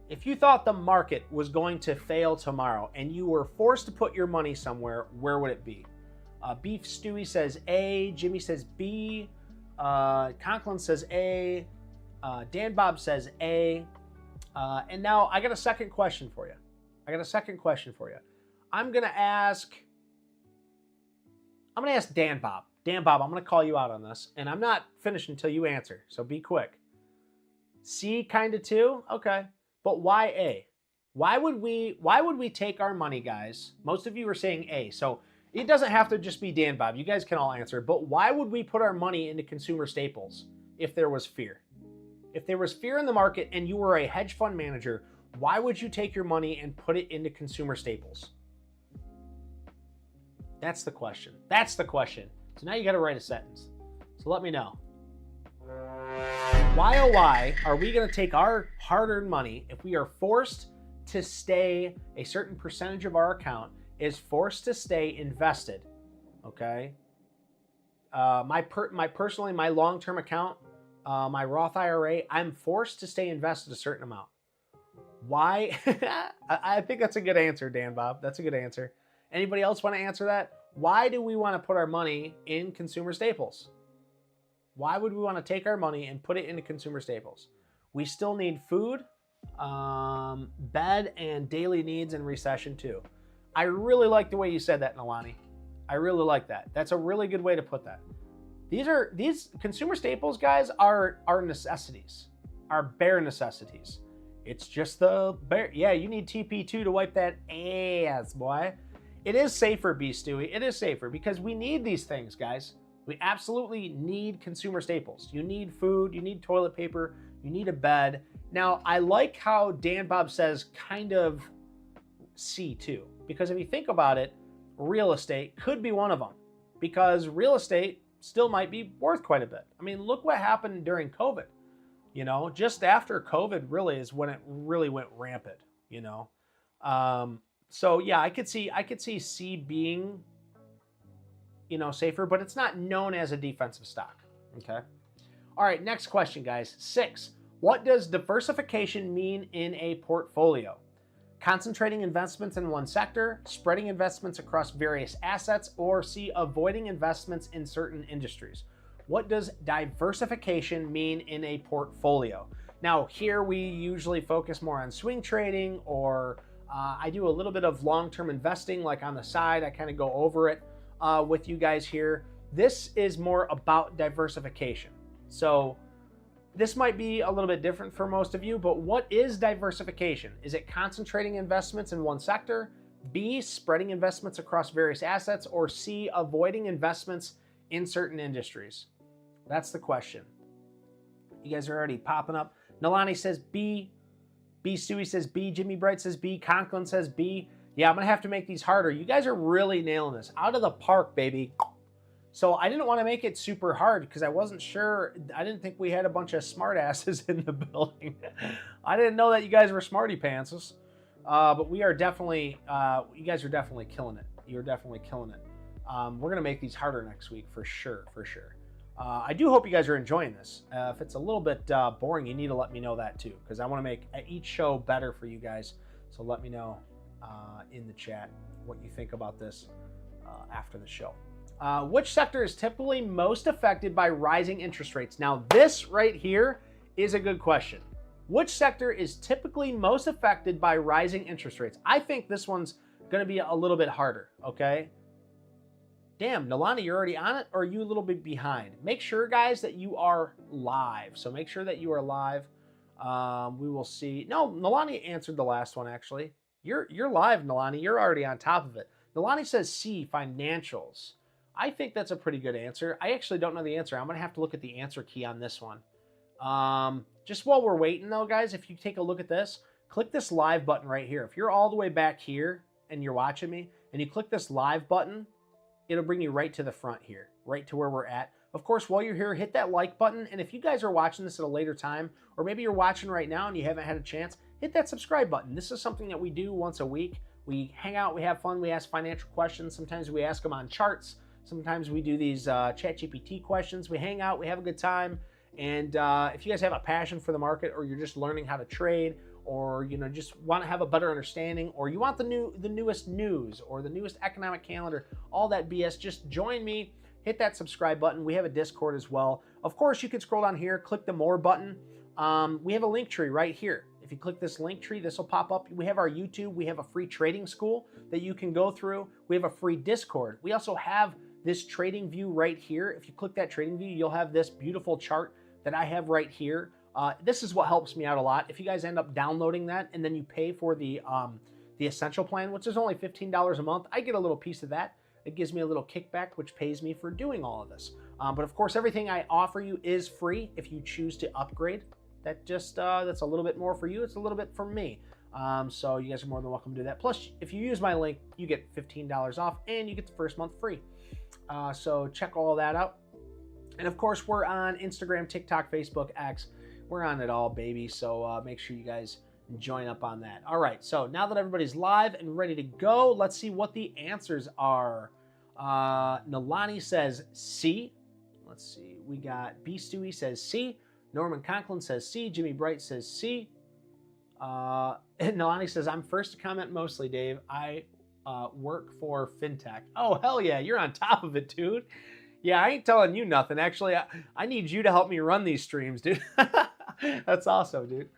If you thought the market was going to fail tomorrow and you were forced to put your money somewhere, where would it be? Beef Stewie says A, Jimmy says B, Conklin says A, Dan Bob says A, and now I got a second question for you. I'm gonna ask Dan Bob. Dan Bob, I'm gonna call you out on this, and I'm not finished until you answer, so be quick. C kinda too? Okay. But why A? Why would we take our money, guys? Most of you are saying A, so it doesn't have to just be Dan Bob. You guys can all answer. But why would we put our money into consumer staples if there was fear? If there was fear in the market and you were a hedge fund manager, why would you take your money and put it into consumer staples? That's the question. So now you got to write a sentence. So let me know. Why, oh why, are we going to take our hard-earned money if we are forced to stay, a certain percentage of our account is forced to stay invested, okay? Personally, my long-term account, my Roth IRA, I'm forced to stay invested a certain amount. Why? I think that's a good answer, Dan Bob. That's a good answer. Anybody else want to answer that? Why do we want to put our money in consumer staples? Why would we want to take our money and put it into consumer staples? We still need food, bed, and daily needs in recession too. I really like the way you said that, Nalani. I really like that. That's a really good way to put that. These consumer staples, guys, are necessities, are bare necessities. It's just the bare. Yeah, you need TP2 to wipe that ass, boy. It is safer, B. Stewie. It is safer because we need these things, guys. We absolutely need consumer staples. You need food, you need toilet paper, you need a bed. Now, I like how Dan Bob says kind of C2, because if you think about it, real estate could be one of them, because real estate still might be worth quite a bit. I mean, look what happened during COVID. You know, just after COVID really is when it really went rampant, you know. So yeah, I could see C being, you know, safer, but it's not known as a defensive stock. Okay. All right. Next question, guys. 6. What does diversification mean in a portfolio? Concentrating investments in one sector, spreading investments across various assets, or C, avoiding investments in certain industries. What does diversification mean in a portfolio? Now, here we usually focus more on swing trading, or I do a little bit of long-term investing, like on the side. I kind of go over it with you guys here. This is more about diversification. So this might be a little bit different for most of you, but what is diversification? Is it concentrating investments in one sector, B, spreading investments across various assets, or C, avoiding investments in certain industries? That's the question. You guys are already popping up. Nalani says B. B. Stewie says B. Jimmy Bright says B. Conklin says B. Yeah, I'm going to have to make these harder. You guys are really nailing this. Out of the park, baby. So I didn't want to make it super hard because I wasn't sure. I didn't think we had a bunch of smart asses in the building. I didn't know that you guys were smarty pantses. But we are definitely, you guys are definitely killing it. You're definitely killing it. We're going to make these harder next week for sure, for sure. I do hope you guys are enjoying this. If it's a little bit boring, you need to let me know that too, because I want to make each show better for you guys. So let me know in the chat what you think about this after the show. Which sector is typically most affected by rising interest rates? Now, this right here is a good question. Which sector is typically most affected by rising interest rates? I think this one's going to be a little bit harder, okay? Damn, Nalani, you're already on it, or are you a little bit behind? Make sure, guys, that you are live. So make sure that you are live. We will see. No, Nalani answered the last one, actually. You're live, Nalani. You're already on top of it. Nalani says C, financials. I think that's a pretty good answer. I actually don't know the answer. I'm going to have to look at the answer key on this one. Just while we're waiting, though, guys, if you take a look at this, click this live button right here. If you're all the way back here and you're watching me, and you click this live button, it'll bring you right to the front here, right to where we're at. Of course, while you're here, hit that like button. And if you guys are watching this at a later time, or maybe you're watching right now and you haven't had a chance, hit that subscribe button. This is something that we do once a week. We hang out, we have fun, we ask financial questions. Sometimes we ask them on charts. Sometimes we do these ChatGPT questions. We hang out, we have a good time. And if you guys have a passion for the market, or you're just learning how to trade, or just want to have a better understanding, or you want the newest news or the newest economic calendar, all that BS, just join me. Hit that subscribe button. We have a Discord as well. Of course, you can scroll down here, click the more button. We have a link tree right here. If you click this link tree, this will pop up. We have our YouTube. We have a free trading school that you can go through. We have a free Discord. We also have this trading view right here. If you click that trading view, you'll have this beautiful chart that I have right here. This is what helps me out a lot. If you guys end up downloading that and then you pay for the essential plan, which is only $15 a month, I get a little piece of that. It gives me a little kickback, which pays me for doing all of this. But of course, everything I offer you is free. If you choose to upgrade, that's a little bit more for you. It's a little bit for me. So you guys are more than welcome to do that. Plus, if you use my link, you get $15 off and you get the first month free. So check all that out. And of course, we're on Instagram, TikTok, Facebook, X. we're on it all, baby. So make sure you guys join up on that. All right, so now that everybody's live and ready to go, let's see what the answers are. Nalani says C. Let's see. We got B. Stewie says C. Norman Conklin says C. Jimmy Bright says C. Nalani says, I'm first to comment mostly, Dave. I work for FinTech. Oh, hell yeah. You're on top of it, dude. Yeah, I ain't telling you nothing. Actually, I need you to help me run these streams, dude. That's awesome, dude.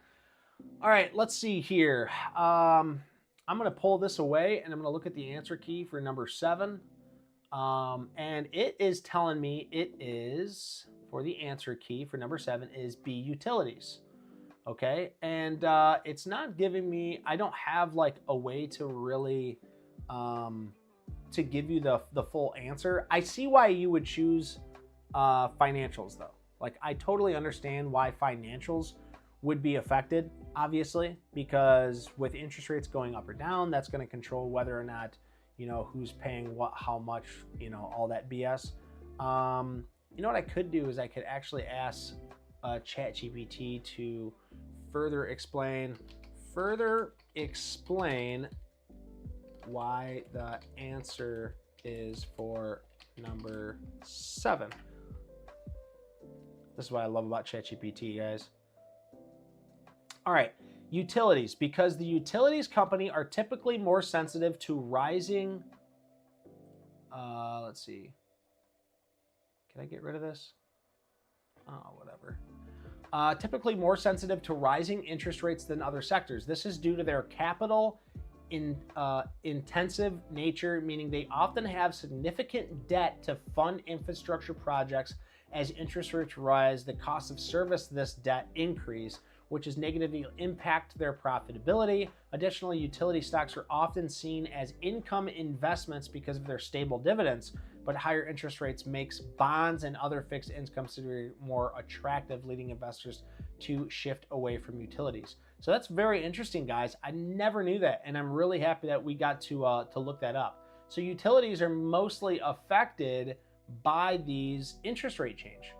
All right, let's see here. I'm going to pull this away, and I'm going to look at the answer key for number 7. And it is telling me it is, for the answer key for number 7, is B, utilities. Okay, and it's not giving me, I don't have like a way to really, to give you the full answer. I see why you would choose financials though. Like I totally understand why financials would be affected, obviously, because with interest rates going up or down, that's going to control whether or not, you know, who's paying what, how much, you know, all that BS. You know what I could do is I could actually ask ChatGPT to further explain why the answer is for number 7. This is what I love about ChatGPT, guys. All right, utilities, because the utilities company are typically more sensitive to rising, let's see. Can I get rid of this? Oh, whatever. Typically more sensitive to rising interest rates than other sectors. This is due to their capital intensive nature, meaning they often have significant debt to fund infrastructure projects. As interest rates rise, the cost of service this debt increase, which is negatively impact their profitability. Additionally, utility stocks are often seen as income investments because of their stable dividends, but higher interest rates makes bonds and other fixed income considered more attractive, leading investors to shift away from utilities. So that's very interesting, guys. I never knew that, and I'm really happy that we got to look that up. So utilities are mostly affected by these interest rate change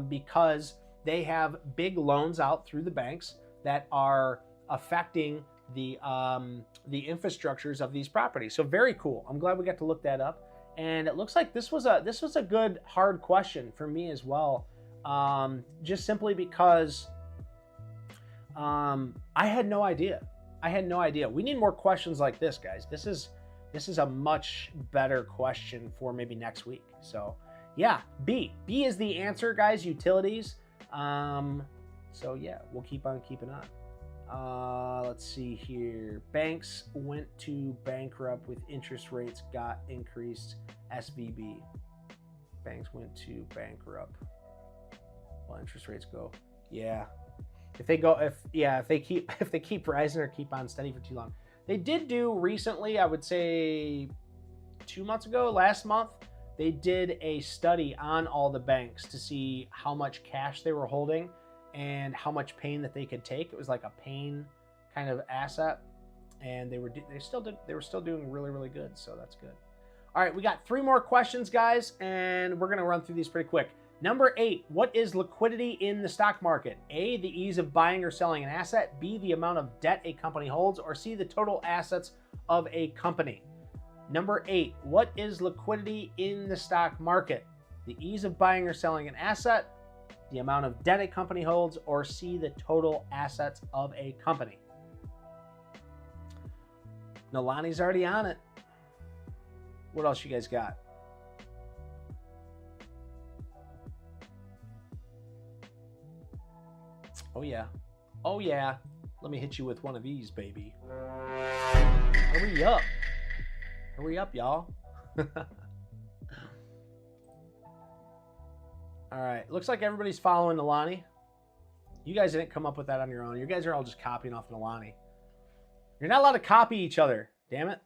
because they have big loans out through the banks that are affecting the infrastructures of these properties. So very cool. I'm glad we got to look that up. And it looks like this was a good hard question for me as well. Just simply because I had no idea. We need more questions like this, guys. This is a much better question for maybe next week. So yeah, B is the answer, guys. Utilities. So yeah, we'll keep on keeping on. Let's see here. Banks went to bankrupt with interest rates got increased. SVB. Banks went to bankrupt. Well, interest rates go. Yeah. If they keep rising or keep on steady for too long. They did do recently, I would say 2 months ago, last month, they did a study on all the banks to see how much cash they were holding and how much pain that they could take. It was like a pain kind of asset, and they were still doing really, really good. So that's good. All right, we got 3 more questions, guys, and we're gonna run through these pretty quick. Number 8, what is liquidity in the stock market? A, the ease of buying or selling an asset. B, the amount of debt a company holds. Or C, the total assets of a company. Number 8, what is liquidity in the stock market? The ease of buying or selling an asset, the amount of debt a company holds, or C, the total assets of a company. Nalani's already on it. What else you guys got? Oh yeah. Oh yeah. Let me hit you with one of these, baby. Hurry up. Hurry up, y'all. All right. Looks like everybody's following Nalani. You guys didn't come up with that on your own. You guys are all just copying off Nalani. You're not allowed to copy each other. Damn it.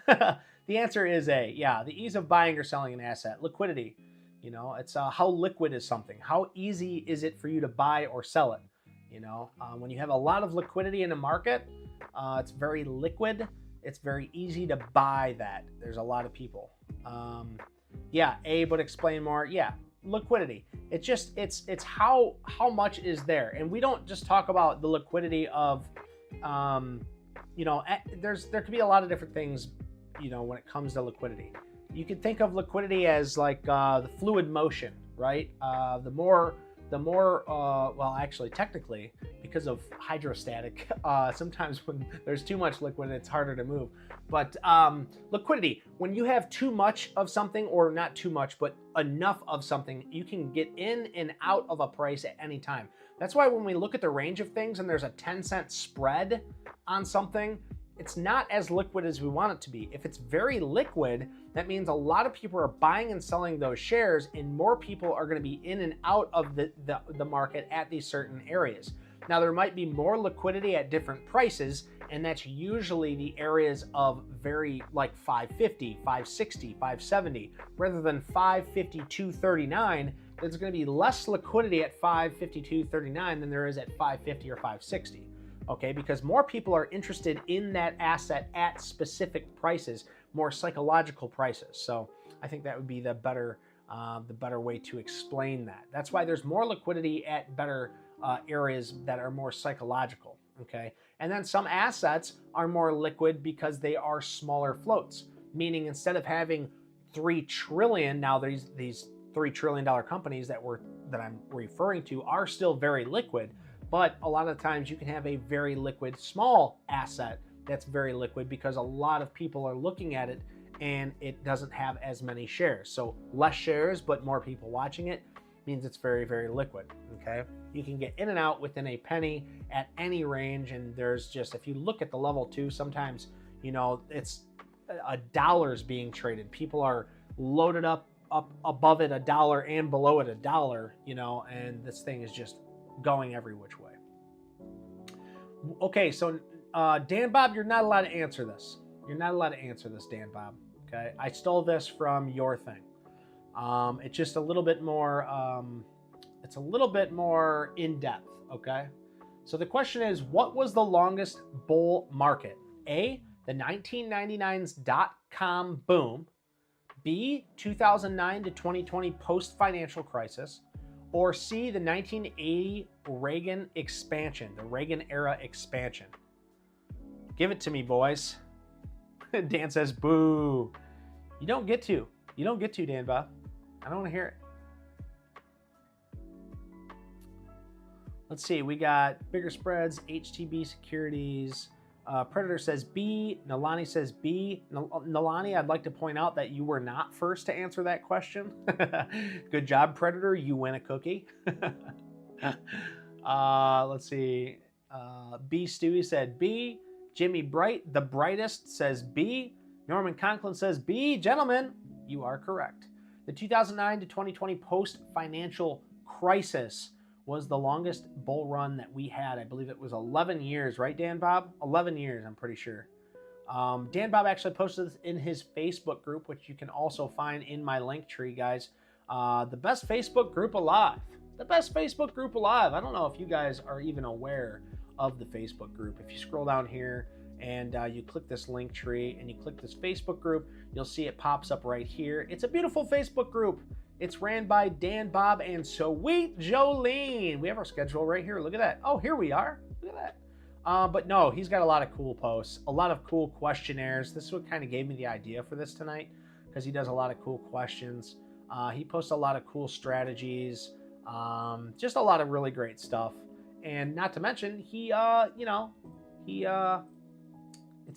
The answer is A. Yeah, the ease of buying or selling an asset. Liquidity. You know, it's how liquid is something. How easy is it for you to buy or sell it? You know, when you have a lot of liquidity in the market, it's very liquid. It's very easy to buy that. There's a lot of people. Yeah, A, but explain more. Yeah, liquidity. It's how much is there, and we don't just talk about the liquidity of, there could be a lot of different things, when it comes to liquidity. You could think of liquidity as like the fluid motion, right? Well, actually, technically, because of hydrostatic, sometimes when there's too much liquid, it's harder to move. But liquidity, when you have too much of something, or not too much, but enough of something, you can get in and out of a price at any time. That's why when we look at the range of things and there's a 10-cent spread on something, it's not as liquid as we want it to be. If it's very liquid, that means a lot of people are buying and selling those shares, and more people are going to be in and out of the market at these certain areas. Now, there might be more liquidity at different prices, and that's usually the areas of very like 550, 560, 570, rather than 552, 39. There's going to be less liquidity at 552, 39 than there is at 550 or 560. Okay, because more people are interested in that asset at specific prices, more psychological prices. So I think that would be the better way to explain that. That's why there's more liquidity at better areas that are more psychological. Okay, and then some assets are more liquid because they are smaller floats, meaning instead of having 3 trillion, now these $3 trillion companies that I'm referring to are still very liquid. But a lot of times you can have a very liquid small asset that's very liquid because a lot of people are looking at it and it doesn't have as many shares. So less shares, but more people watching it means it's very, very liquid, okay? You can get in and out within a penny at any range, and there's just, if you look at the level 2, sometimes, it's $1 being traded. People are loaded up above it $1 and below it $1, and this thing is just going every which way. Okay, so Dan Bob, you're not allowed to answer this. You're not allowed to answer this, Dan Bob. Okay, I stole this from your thing. It's just a little bit more. It's a little bit more in depth. Okay, so the question is, what was the longest bull market? A, the 1999's dot-com boom. B, 2009 to 2020 post-financial crisis. Or C, the 1980 Reagan expansion, the Reagan era expansion. Give it to me, boys. Dan says, boo. You don't get to, Dan Bob. I don't want to hear it. Let's see, we got bigger spreads, HTB securities. Predator says B. Nalani says B. Nalani, I'd like to point out that you were not first to answer that question. Good job, Predator. You win a cookie. Let's see. B. Stewie said B. Jimmy Bright, the brightest, says B. Norman Conklin says B. Gentlemen, you are correct. The 2009 to 2020 post-financial crisis was the longest bull run that we had. I believe it was 11 years, right, Dan Bob? 11 years, I'm pretty sure. Dan Bob actually posted this in his Facebook group, which you can also find in my link tree, guys. The best Facebook group alive. The best Facebook group alive. I don't know if you guys are even aware of the Facebook group. If you scroll down here and you click this link tree and you click this Facebook group, you'll see it pops up right here. It's a beautiful Facebook group. It's ran by Dan Bob and Sweet Jolene. We have our schedule right here. Look at that. Oh, here we are. Look at that. But no, he's got a lot of cool posts, a lot of cool questionnaires. This is what kind of gave me the idea for this tonight, because he does a lot of cool questions. He posts a lot of cool strategies, just a lot of really great stuff. And not to mention, it's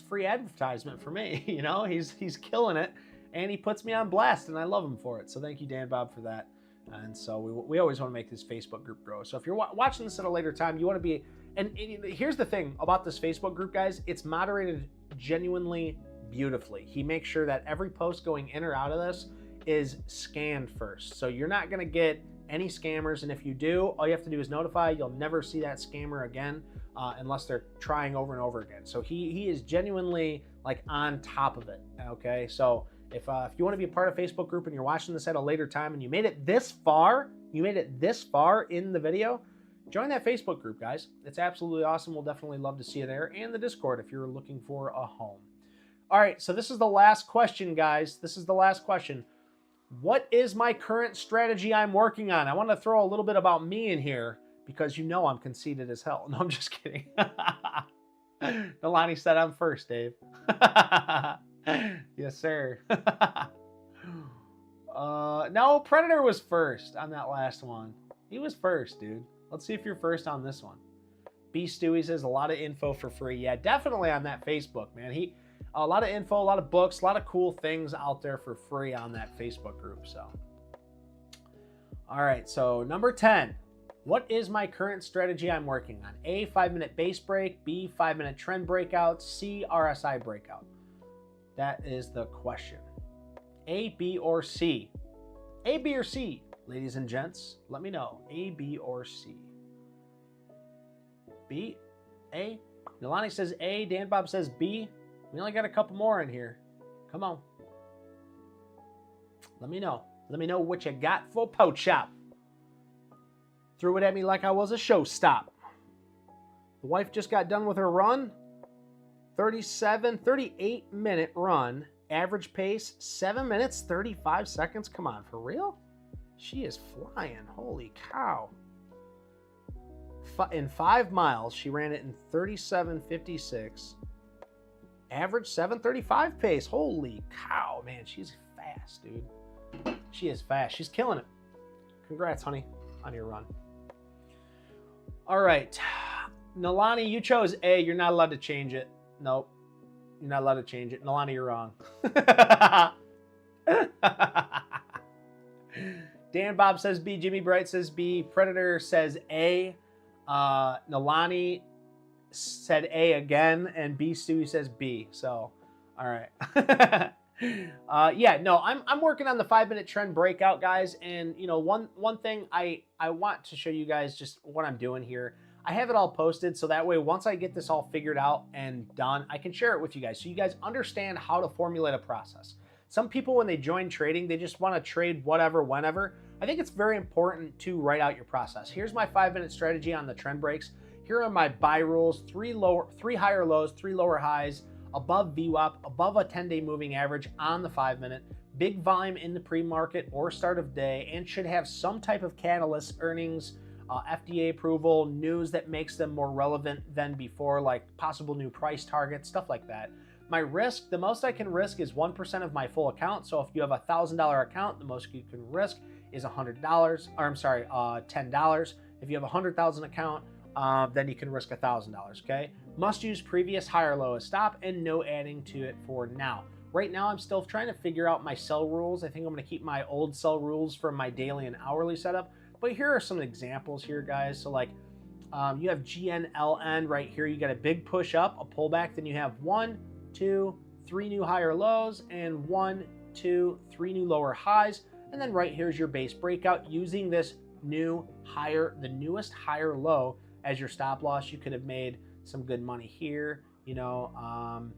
free advertisement for me. He's killing it. And he puts me on blast, and I love him for it. So thank you, Dan Bob, for that. And so we always want to make this Facebook group grow. So if you're watching this at a later time, you want to be... And here's the thing about this Facebook group, guys. It's moderated genuinely beautifully. He makes sure that every post going in or out of this is scanned first. So you're not going to get any scammers. And if you do, all you have to do is notify. You'll never see that scammer again unless they're trying over and over again. So he is genuinely like on top of it. Okay, so... If you want to be a part of Facebook group and you're watching this at a later time and you made it this far in the video, join that Facebook group, guys. It's absolutely awesome. We'll definitely love to see you there, and the Discord if you're looking for a home. All right, so this is the last question, guys. This is the last question. What is my current strategy I'm working on? I want to throw a little bit about me in here because you know I'm conceited as hell. No, I'm just kidding. Nalani said I'm first, Dave. Yes, sir. No, Predator was first on that last one. He was first, dude. Let's see if you're first on this one. B. Stewie says a lot of info for free. Yeah, definitely on that Facebook, man. A lot of info, a lot of books, a lot of cool things out there for free on that Facebook group. So, all right. So number 10. What is my current strategy I'm working on? A, 5-minute base break. B, 5-minute trend breakout. C, RSI breakout. That is the question. A, B, or C? A, B, or C? Ladies and gents, let me know. A, B, or C? B, A. Nalani says A. Dan Bob says B. We only got a couple more in here. Come on. Let me know. Let me know what you got for po chop. Threw it at me like I was a showstop. The wife just got done with her run. 38-minute run. Average pace, 7 minutes, 35 seconds. Come on, for real? She is flying. Holy cow. In 5 miles, she ran it in 37:56. Average 7:35 pace. Holy cow, man. She's fast, dude. She is fast. She's killing it. Congrats, honey, on your run. All right. Nalani, you chose A. You're not allowed to change it. Nope. You're not allowed to change it. Nalani, you're wrong. Dan Bob says B. Jimmy Bright says B. Predator says A. Nalani said A again, and B. Stewie says B. So, all right. Yeah, no, I'm working on the 5-minute trend breakout, guys. And you know, one thing I want to show you guys just what I'm doing here. I have it all posted, so that way once I get this all figured out and done, I can share it with you guys, so you guys understand how to formulate a process. Some people, when they join trading, they just want to trade whatever, whenever. I think it's very important to write out your process. Here's my 5-minute strategy on the trend breaks. Here are my buy rules: 3 higher lows, 3 lower highs, above VWAP, above a 10-day moving average on the 5-minute, big volume in the pre-market or start of day, and should have some type of catalyst, earnings, FDA approval, news that makes them more relevant than before, like possible new price targets, stuff like that. My risk, the most I can risk is 1% of my full account. So if you have a $1,000 account, the most you can risk is $100, or I'm sorry, $10. If you have a 100,000 account, then you can risk $1,000, okay? Must use previous higher low as stop and no adding to it for now. Right now, I'm still trying to figure out my sell rules. I think I'm gonna keep my old sell rules from my daily and hourly setup, but here are some examples here, guys. So like, you have GNLN right here. You got a big push up, a pullback, then you have 1, 2, 3 new higher lows, and 1, 2, 3 new lower highs. And then right here's your base breakout using this new higher, the newest higher low as your stop loss. You could have made some good money here. You know,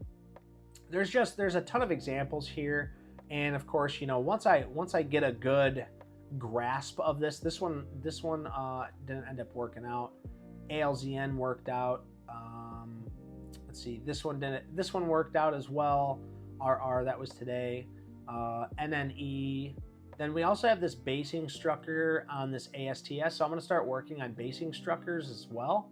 there's a ton of examples here. And of course, you know, once I get a good grasp of this one didn't end up working out. ALZN worked out. Let's see, this one didn't. This one worked out as well. RR, that was today. NNE. Then we also have this basing structure on this ASTS. So I'm going to start working on basing structures as well.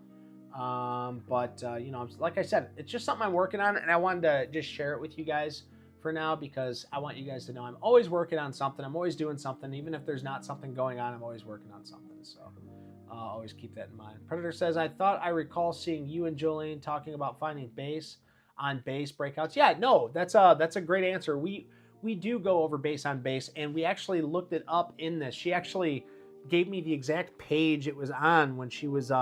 You know, like I said, it's just something I'm working on, and I wanted to just share it with you guys for now because I want you guys to know I'm always working on something. I'm always doing something. Even if there's not something going on, I'm always working on something. So always keep that in mind. Predator says, I thought I recall seeing you and Jolene talking about finding base on base breakouts. Yeah, no, that's a great answer. We do go over base on base, and we actually looked it up in this. She actually gave me the exact page it was on when she was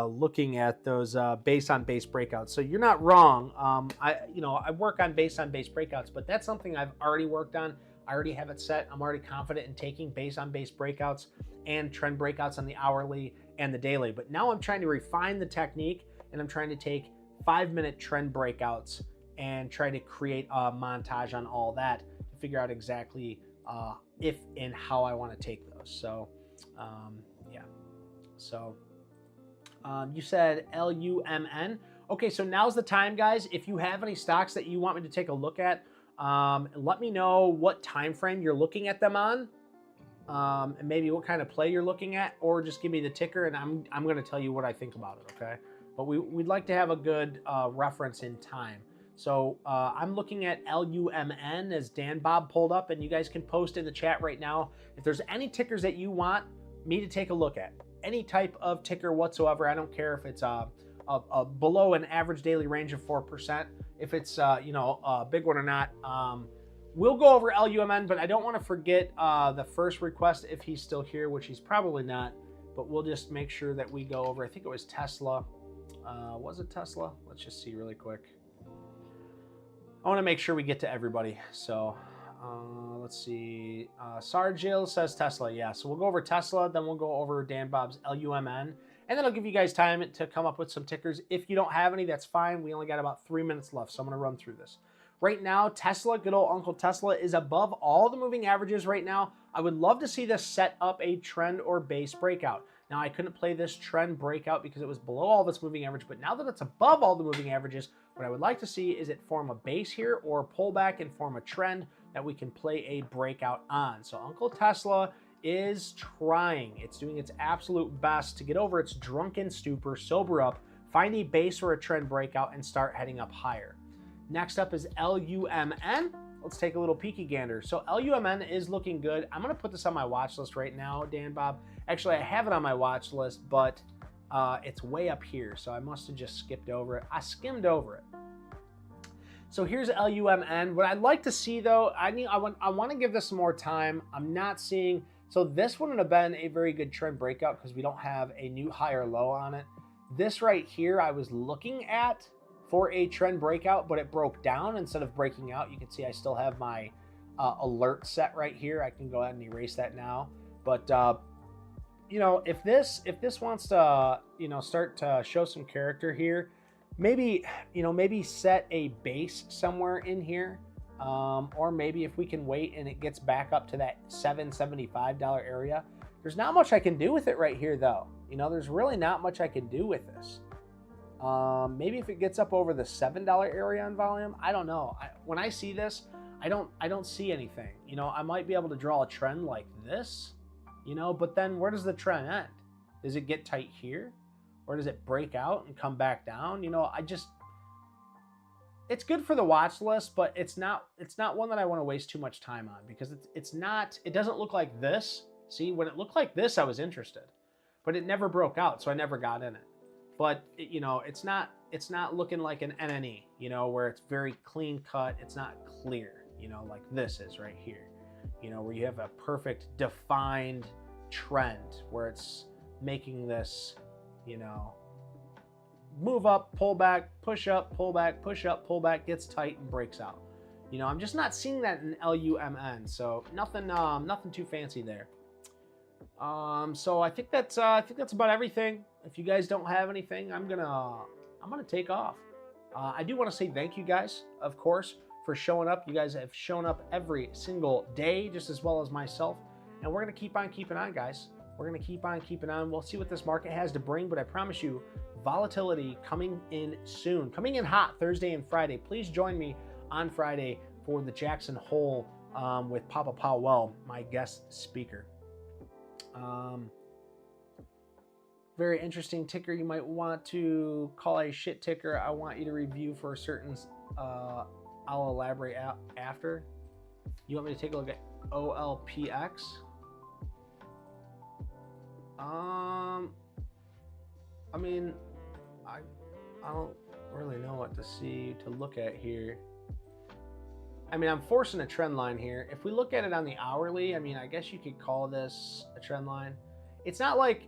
looking at those base on base breakouts. So you're not wrong. I work on base breakouts, but that's something I've already worked on. I already have it set. I'm already confident in taking base on base breakouts and trend breakouts on the hourly and the daily. But now I'm trying to refine the technique, and I'm trying to take 5-minute trend breakouts and try to create a montage on all that to figure out exactly if and how I want to take those. So, yeah. So, you said LUMN. Okay, so now's the time, guys. If you have any stocks that you want me to take a look at, Let me know what time frame you're looking at them on, and maybe what kind of play you're looking at, or just give me the ticker and I'm going to tell you what I think about it, okay? But we'd like to have a good reference in time. So I'm looking at LUMN as Dan Bob pulled up, and you guys can post in the chat right now if there's any tickers that you want me to take a look at. Any type of ticker whatsoever. I don't care if it's below an average daily range of 4%, if it's a big one or not. We'll go over LUMN, but I don't want to forget the first request if he's still here, which he's probably not, but we'll just make sure that we go over. I think it was Tesla. Was it Tesla? Let's just see really quick. I want to make sure we get to everybody. So let's see. Sargil says Tesla. Yeah, so we'll go over Tesla, then we'll go over Dan Bob's LUMN, and then I'll give you guys time to come up with some tickers. If you don't have any, that's fine. We only got about 3 minutes left, so I'm going to run through this. Right now, Tesla, good old Uncle Tesla, is above all the moving averages right now. I would love to see this set up a trend or base breakout. Now, I couldn't play this trend breakout because it was below all of its moving average, but now that it's above all the moving averages, what I would like to see is it form a base here or a pullback and form a trend that we can play a breakout on. So Uncle Tesla is trying. It's doing its absolute best to get over its drunken stupor, sober up, find a base or a trend breakout, and start heading up higher. Next up is LUMN. Let's take a little peeky gander. So LUMN is looking good. I'm going to put this on my watch list right now, Dan Bob. Actually, I have it on my watch list, but it's way up here, so I must have just skipped over it. I skimmed over it. So here's LUMN. What I'd like to see, though, I want to give this some more time. I'm not seeing... So this wouldn't have been a very good trend breakout because we don't have a new high or low on it. This right here I was looking at for a trend breakout, but it broke down instead of breaking out. You can see I still have my alert set right here. I can go ahead and erase that now. But you know, if this wants to, you know, start to show some character here, maybe, you know, maybe set a base somewhere in here, or maybe if we can wait and it gets back up to that $775 area. There's not much I can do with it right here, though. You know, there's really not much I can do with this. Maybe if it gets up over the $7 area on volume, I don't know. When I see this, I don't see anything. You know, I might be able to draw a trend like this, you know, but then where does the trend end? Does it get tight here? Or does it break out and come back down? You know, it's good for the watch list, but it's not one that I want to waste too much time on because it doesn't look like this. See, when it looked like this, I was interested, but it never broke out, so I never got in it. But you know, it's not looking like an NNE, you know, where it's very clean cut. It's not clear, you know, like this is right here, you know, where you have a perfect defined trend where it's making this, you know, move up, pull back, push up, pull back, push up, pull back, gets tight and breaks out. You know, I'm just not seeing that in LUMN, so nothing too fancy there. So I think that's about everything. If you guys don't have anything, I'm gonna take off. I do want to say thank you guys, of course, for showing up. You guys have shown up every single day, just as well as myself, and we're gonna keep on keeping on, guys. We're gonna keep on keeping on. We'll see what this market has to bring, but I promise you, volatility coming in soon, coming in hot Thursday and Friday. Please join me on Friday for the Jackson Hole with Papa Powell, my guest speaker. Very interesting ticker you might want to call a shit ticker. I want you to review for a certain, I'll elaborate after. You want me to take a look at OLPX? I mean, I don't really know what to look at here. I mean, I'm forcing a trend line here. If we look at it on the hourly, I mean, I guess you could call this a trend line. It's not like,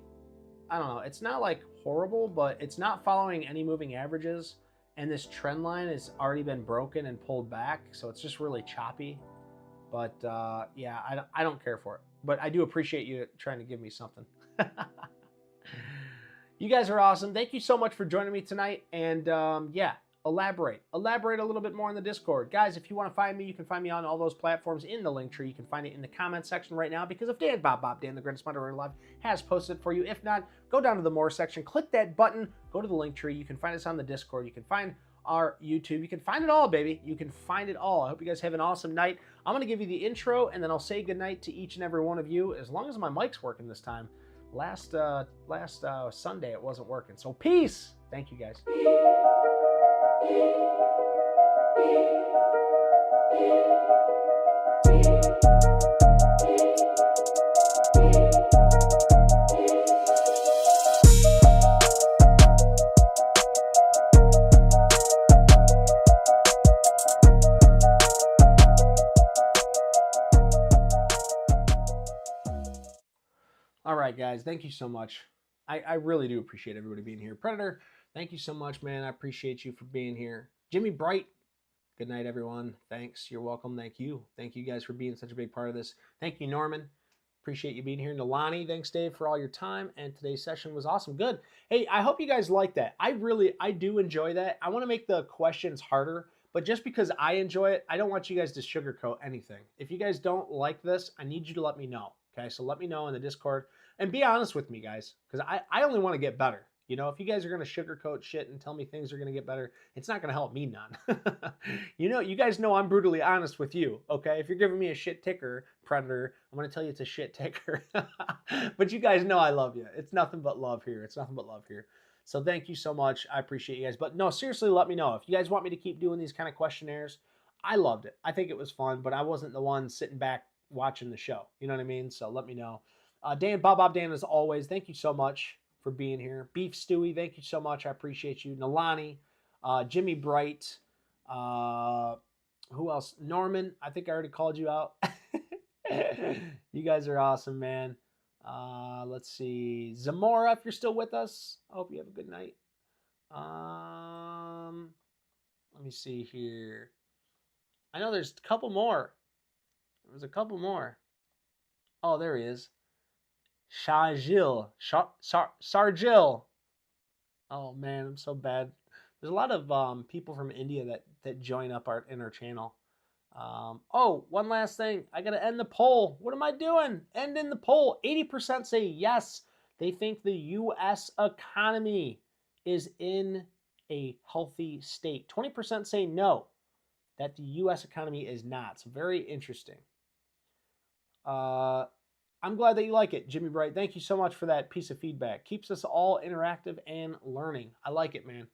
I don't know, it's not like horrible, but it's not following any moving averages. And this trend line has already been broken and pulled back. So it's just really choppy. But yeah, I don't care for it. But I do appreciate you trying to give me something. You guys are awesome. Thank you so much for joining me tonight. And yeah, elaborate a little bit more in the Discord. Guys, if you want to find me, you can find me on all those platforms in the link tree. You can find it in the comment section right now because if Dan the Greatest Moderator Alive, has posted it for you. If not, go down to the More section, click that button, go to the link tree. You can find us on the Discord. You can find our YouTube. You can find it all, baby. You can find it all. I hope you guys have an awesome night. I'm going to give you the intro, and then I'll say goodnight to each and every one of you, as long as my mic's working this time. Last Sunday, it wasn't working. So peace. Thank you, guys. All right, guys, thank you so much. I really do appreciate everybody being here. Predator, thank you so much, man. I appreciate you for being here. Jimmy Bright, good night, everyone. Thanks. You're welcome. Thank you. Thank you guys for being such a big part of this. Thank you, Norman. Appreciate you being here. Nalani, thanks, Dave, for all your time. And today's session was awesome. Good. Hey, I hope you guys like that. I do enjoy that. I want to make the questions harder, but just because I enjoy it, I don't want you guys to sugarcoat anything. If you guys don't like this, I need you to let me know. Okay, so let me know in the Discord. And be honest with me, guys, because I only want to get better. You know, if you guys are going to sugarcoat shit and tell me things are going to get better, it's not going to help me none. You guys know I'm brutally honest with you, okay? If you're giving me a shit ticker, Predator, I'm going to tell you it's a shit ticker. But you guys know I love you. It's nothing but love here. It's nothing but love here. So thank you so much. I appreciate you guys. But no, seriously, let me know. If you guys want me to keep doing these kind of questionnaires, I loved it. I think it was fun, but I wasn't the one sitting back watching the show. You know what I mean? So let me know. Dan, Bob, Dan, as always, thank you so much for being here. Beef Stewie, thank you so much. I appreciate you. Nalani, Jimmy Bright, who else? Norman, I think I already called you out. You guys are awesome, man. Let's see. Zamora, if you're still with us, I hope you have a good night. Let me see here. I know there's a couple more. There's a couple more. Oh, there he is. Sargil. Oh man, I'm so bad. There's a lot of people from India that join up in our channel. Oh, one last thing. I gotta end the poll. What am I doing? Ending the poll. 80% say yes. They think the U.S. economy is in a healthy state. 20% say no, that the U.S. economy is not. So very interesting. I'm glad that you like it, Jimmy Bright. Thank you so much for that piece of feedback. Keeps us all interactive and learning. I like it, man.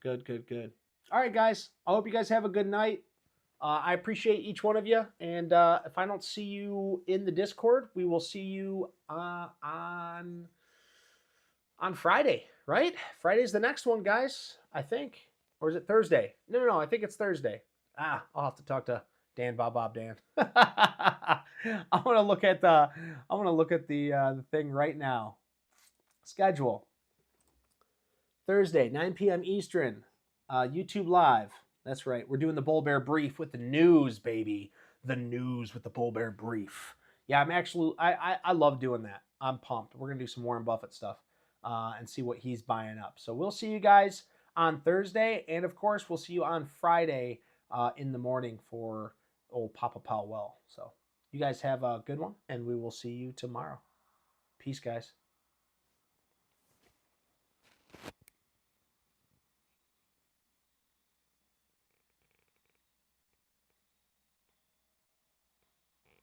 Good, good, good. All right, guys. I hope you guys have a good night. I appreciate each one of you. And if I don't see you in the Discord, we will see you on Friday, right? Friday's the next one, guys, I think. Or is it Thursday? No, I think it's Thursday. I'll have to talk to Dan, Bob, Dan. I want to look at the thing right now. Schedule. Thursday, 9 p.m. Eastern. YouTube Live. That's right. We're doing the Bull Bear Brief with the news, baby. The news with the Bull Bear Brief. Yeah, I love doing that. I'm pumped. We're gonna do some Warren Buffett stuff and see what he's buying up. So we'll see you guys on Thursday, and of course we'll see you on Friday in the morning for old Papa Powell. So you guys have a good one, and we will see you tomorrow. Peace, guys.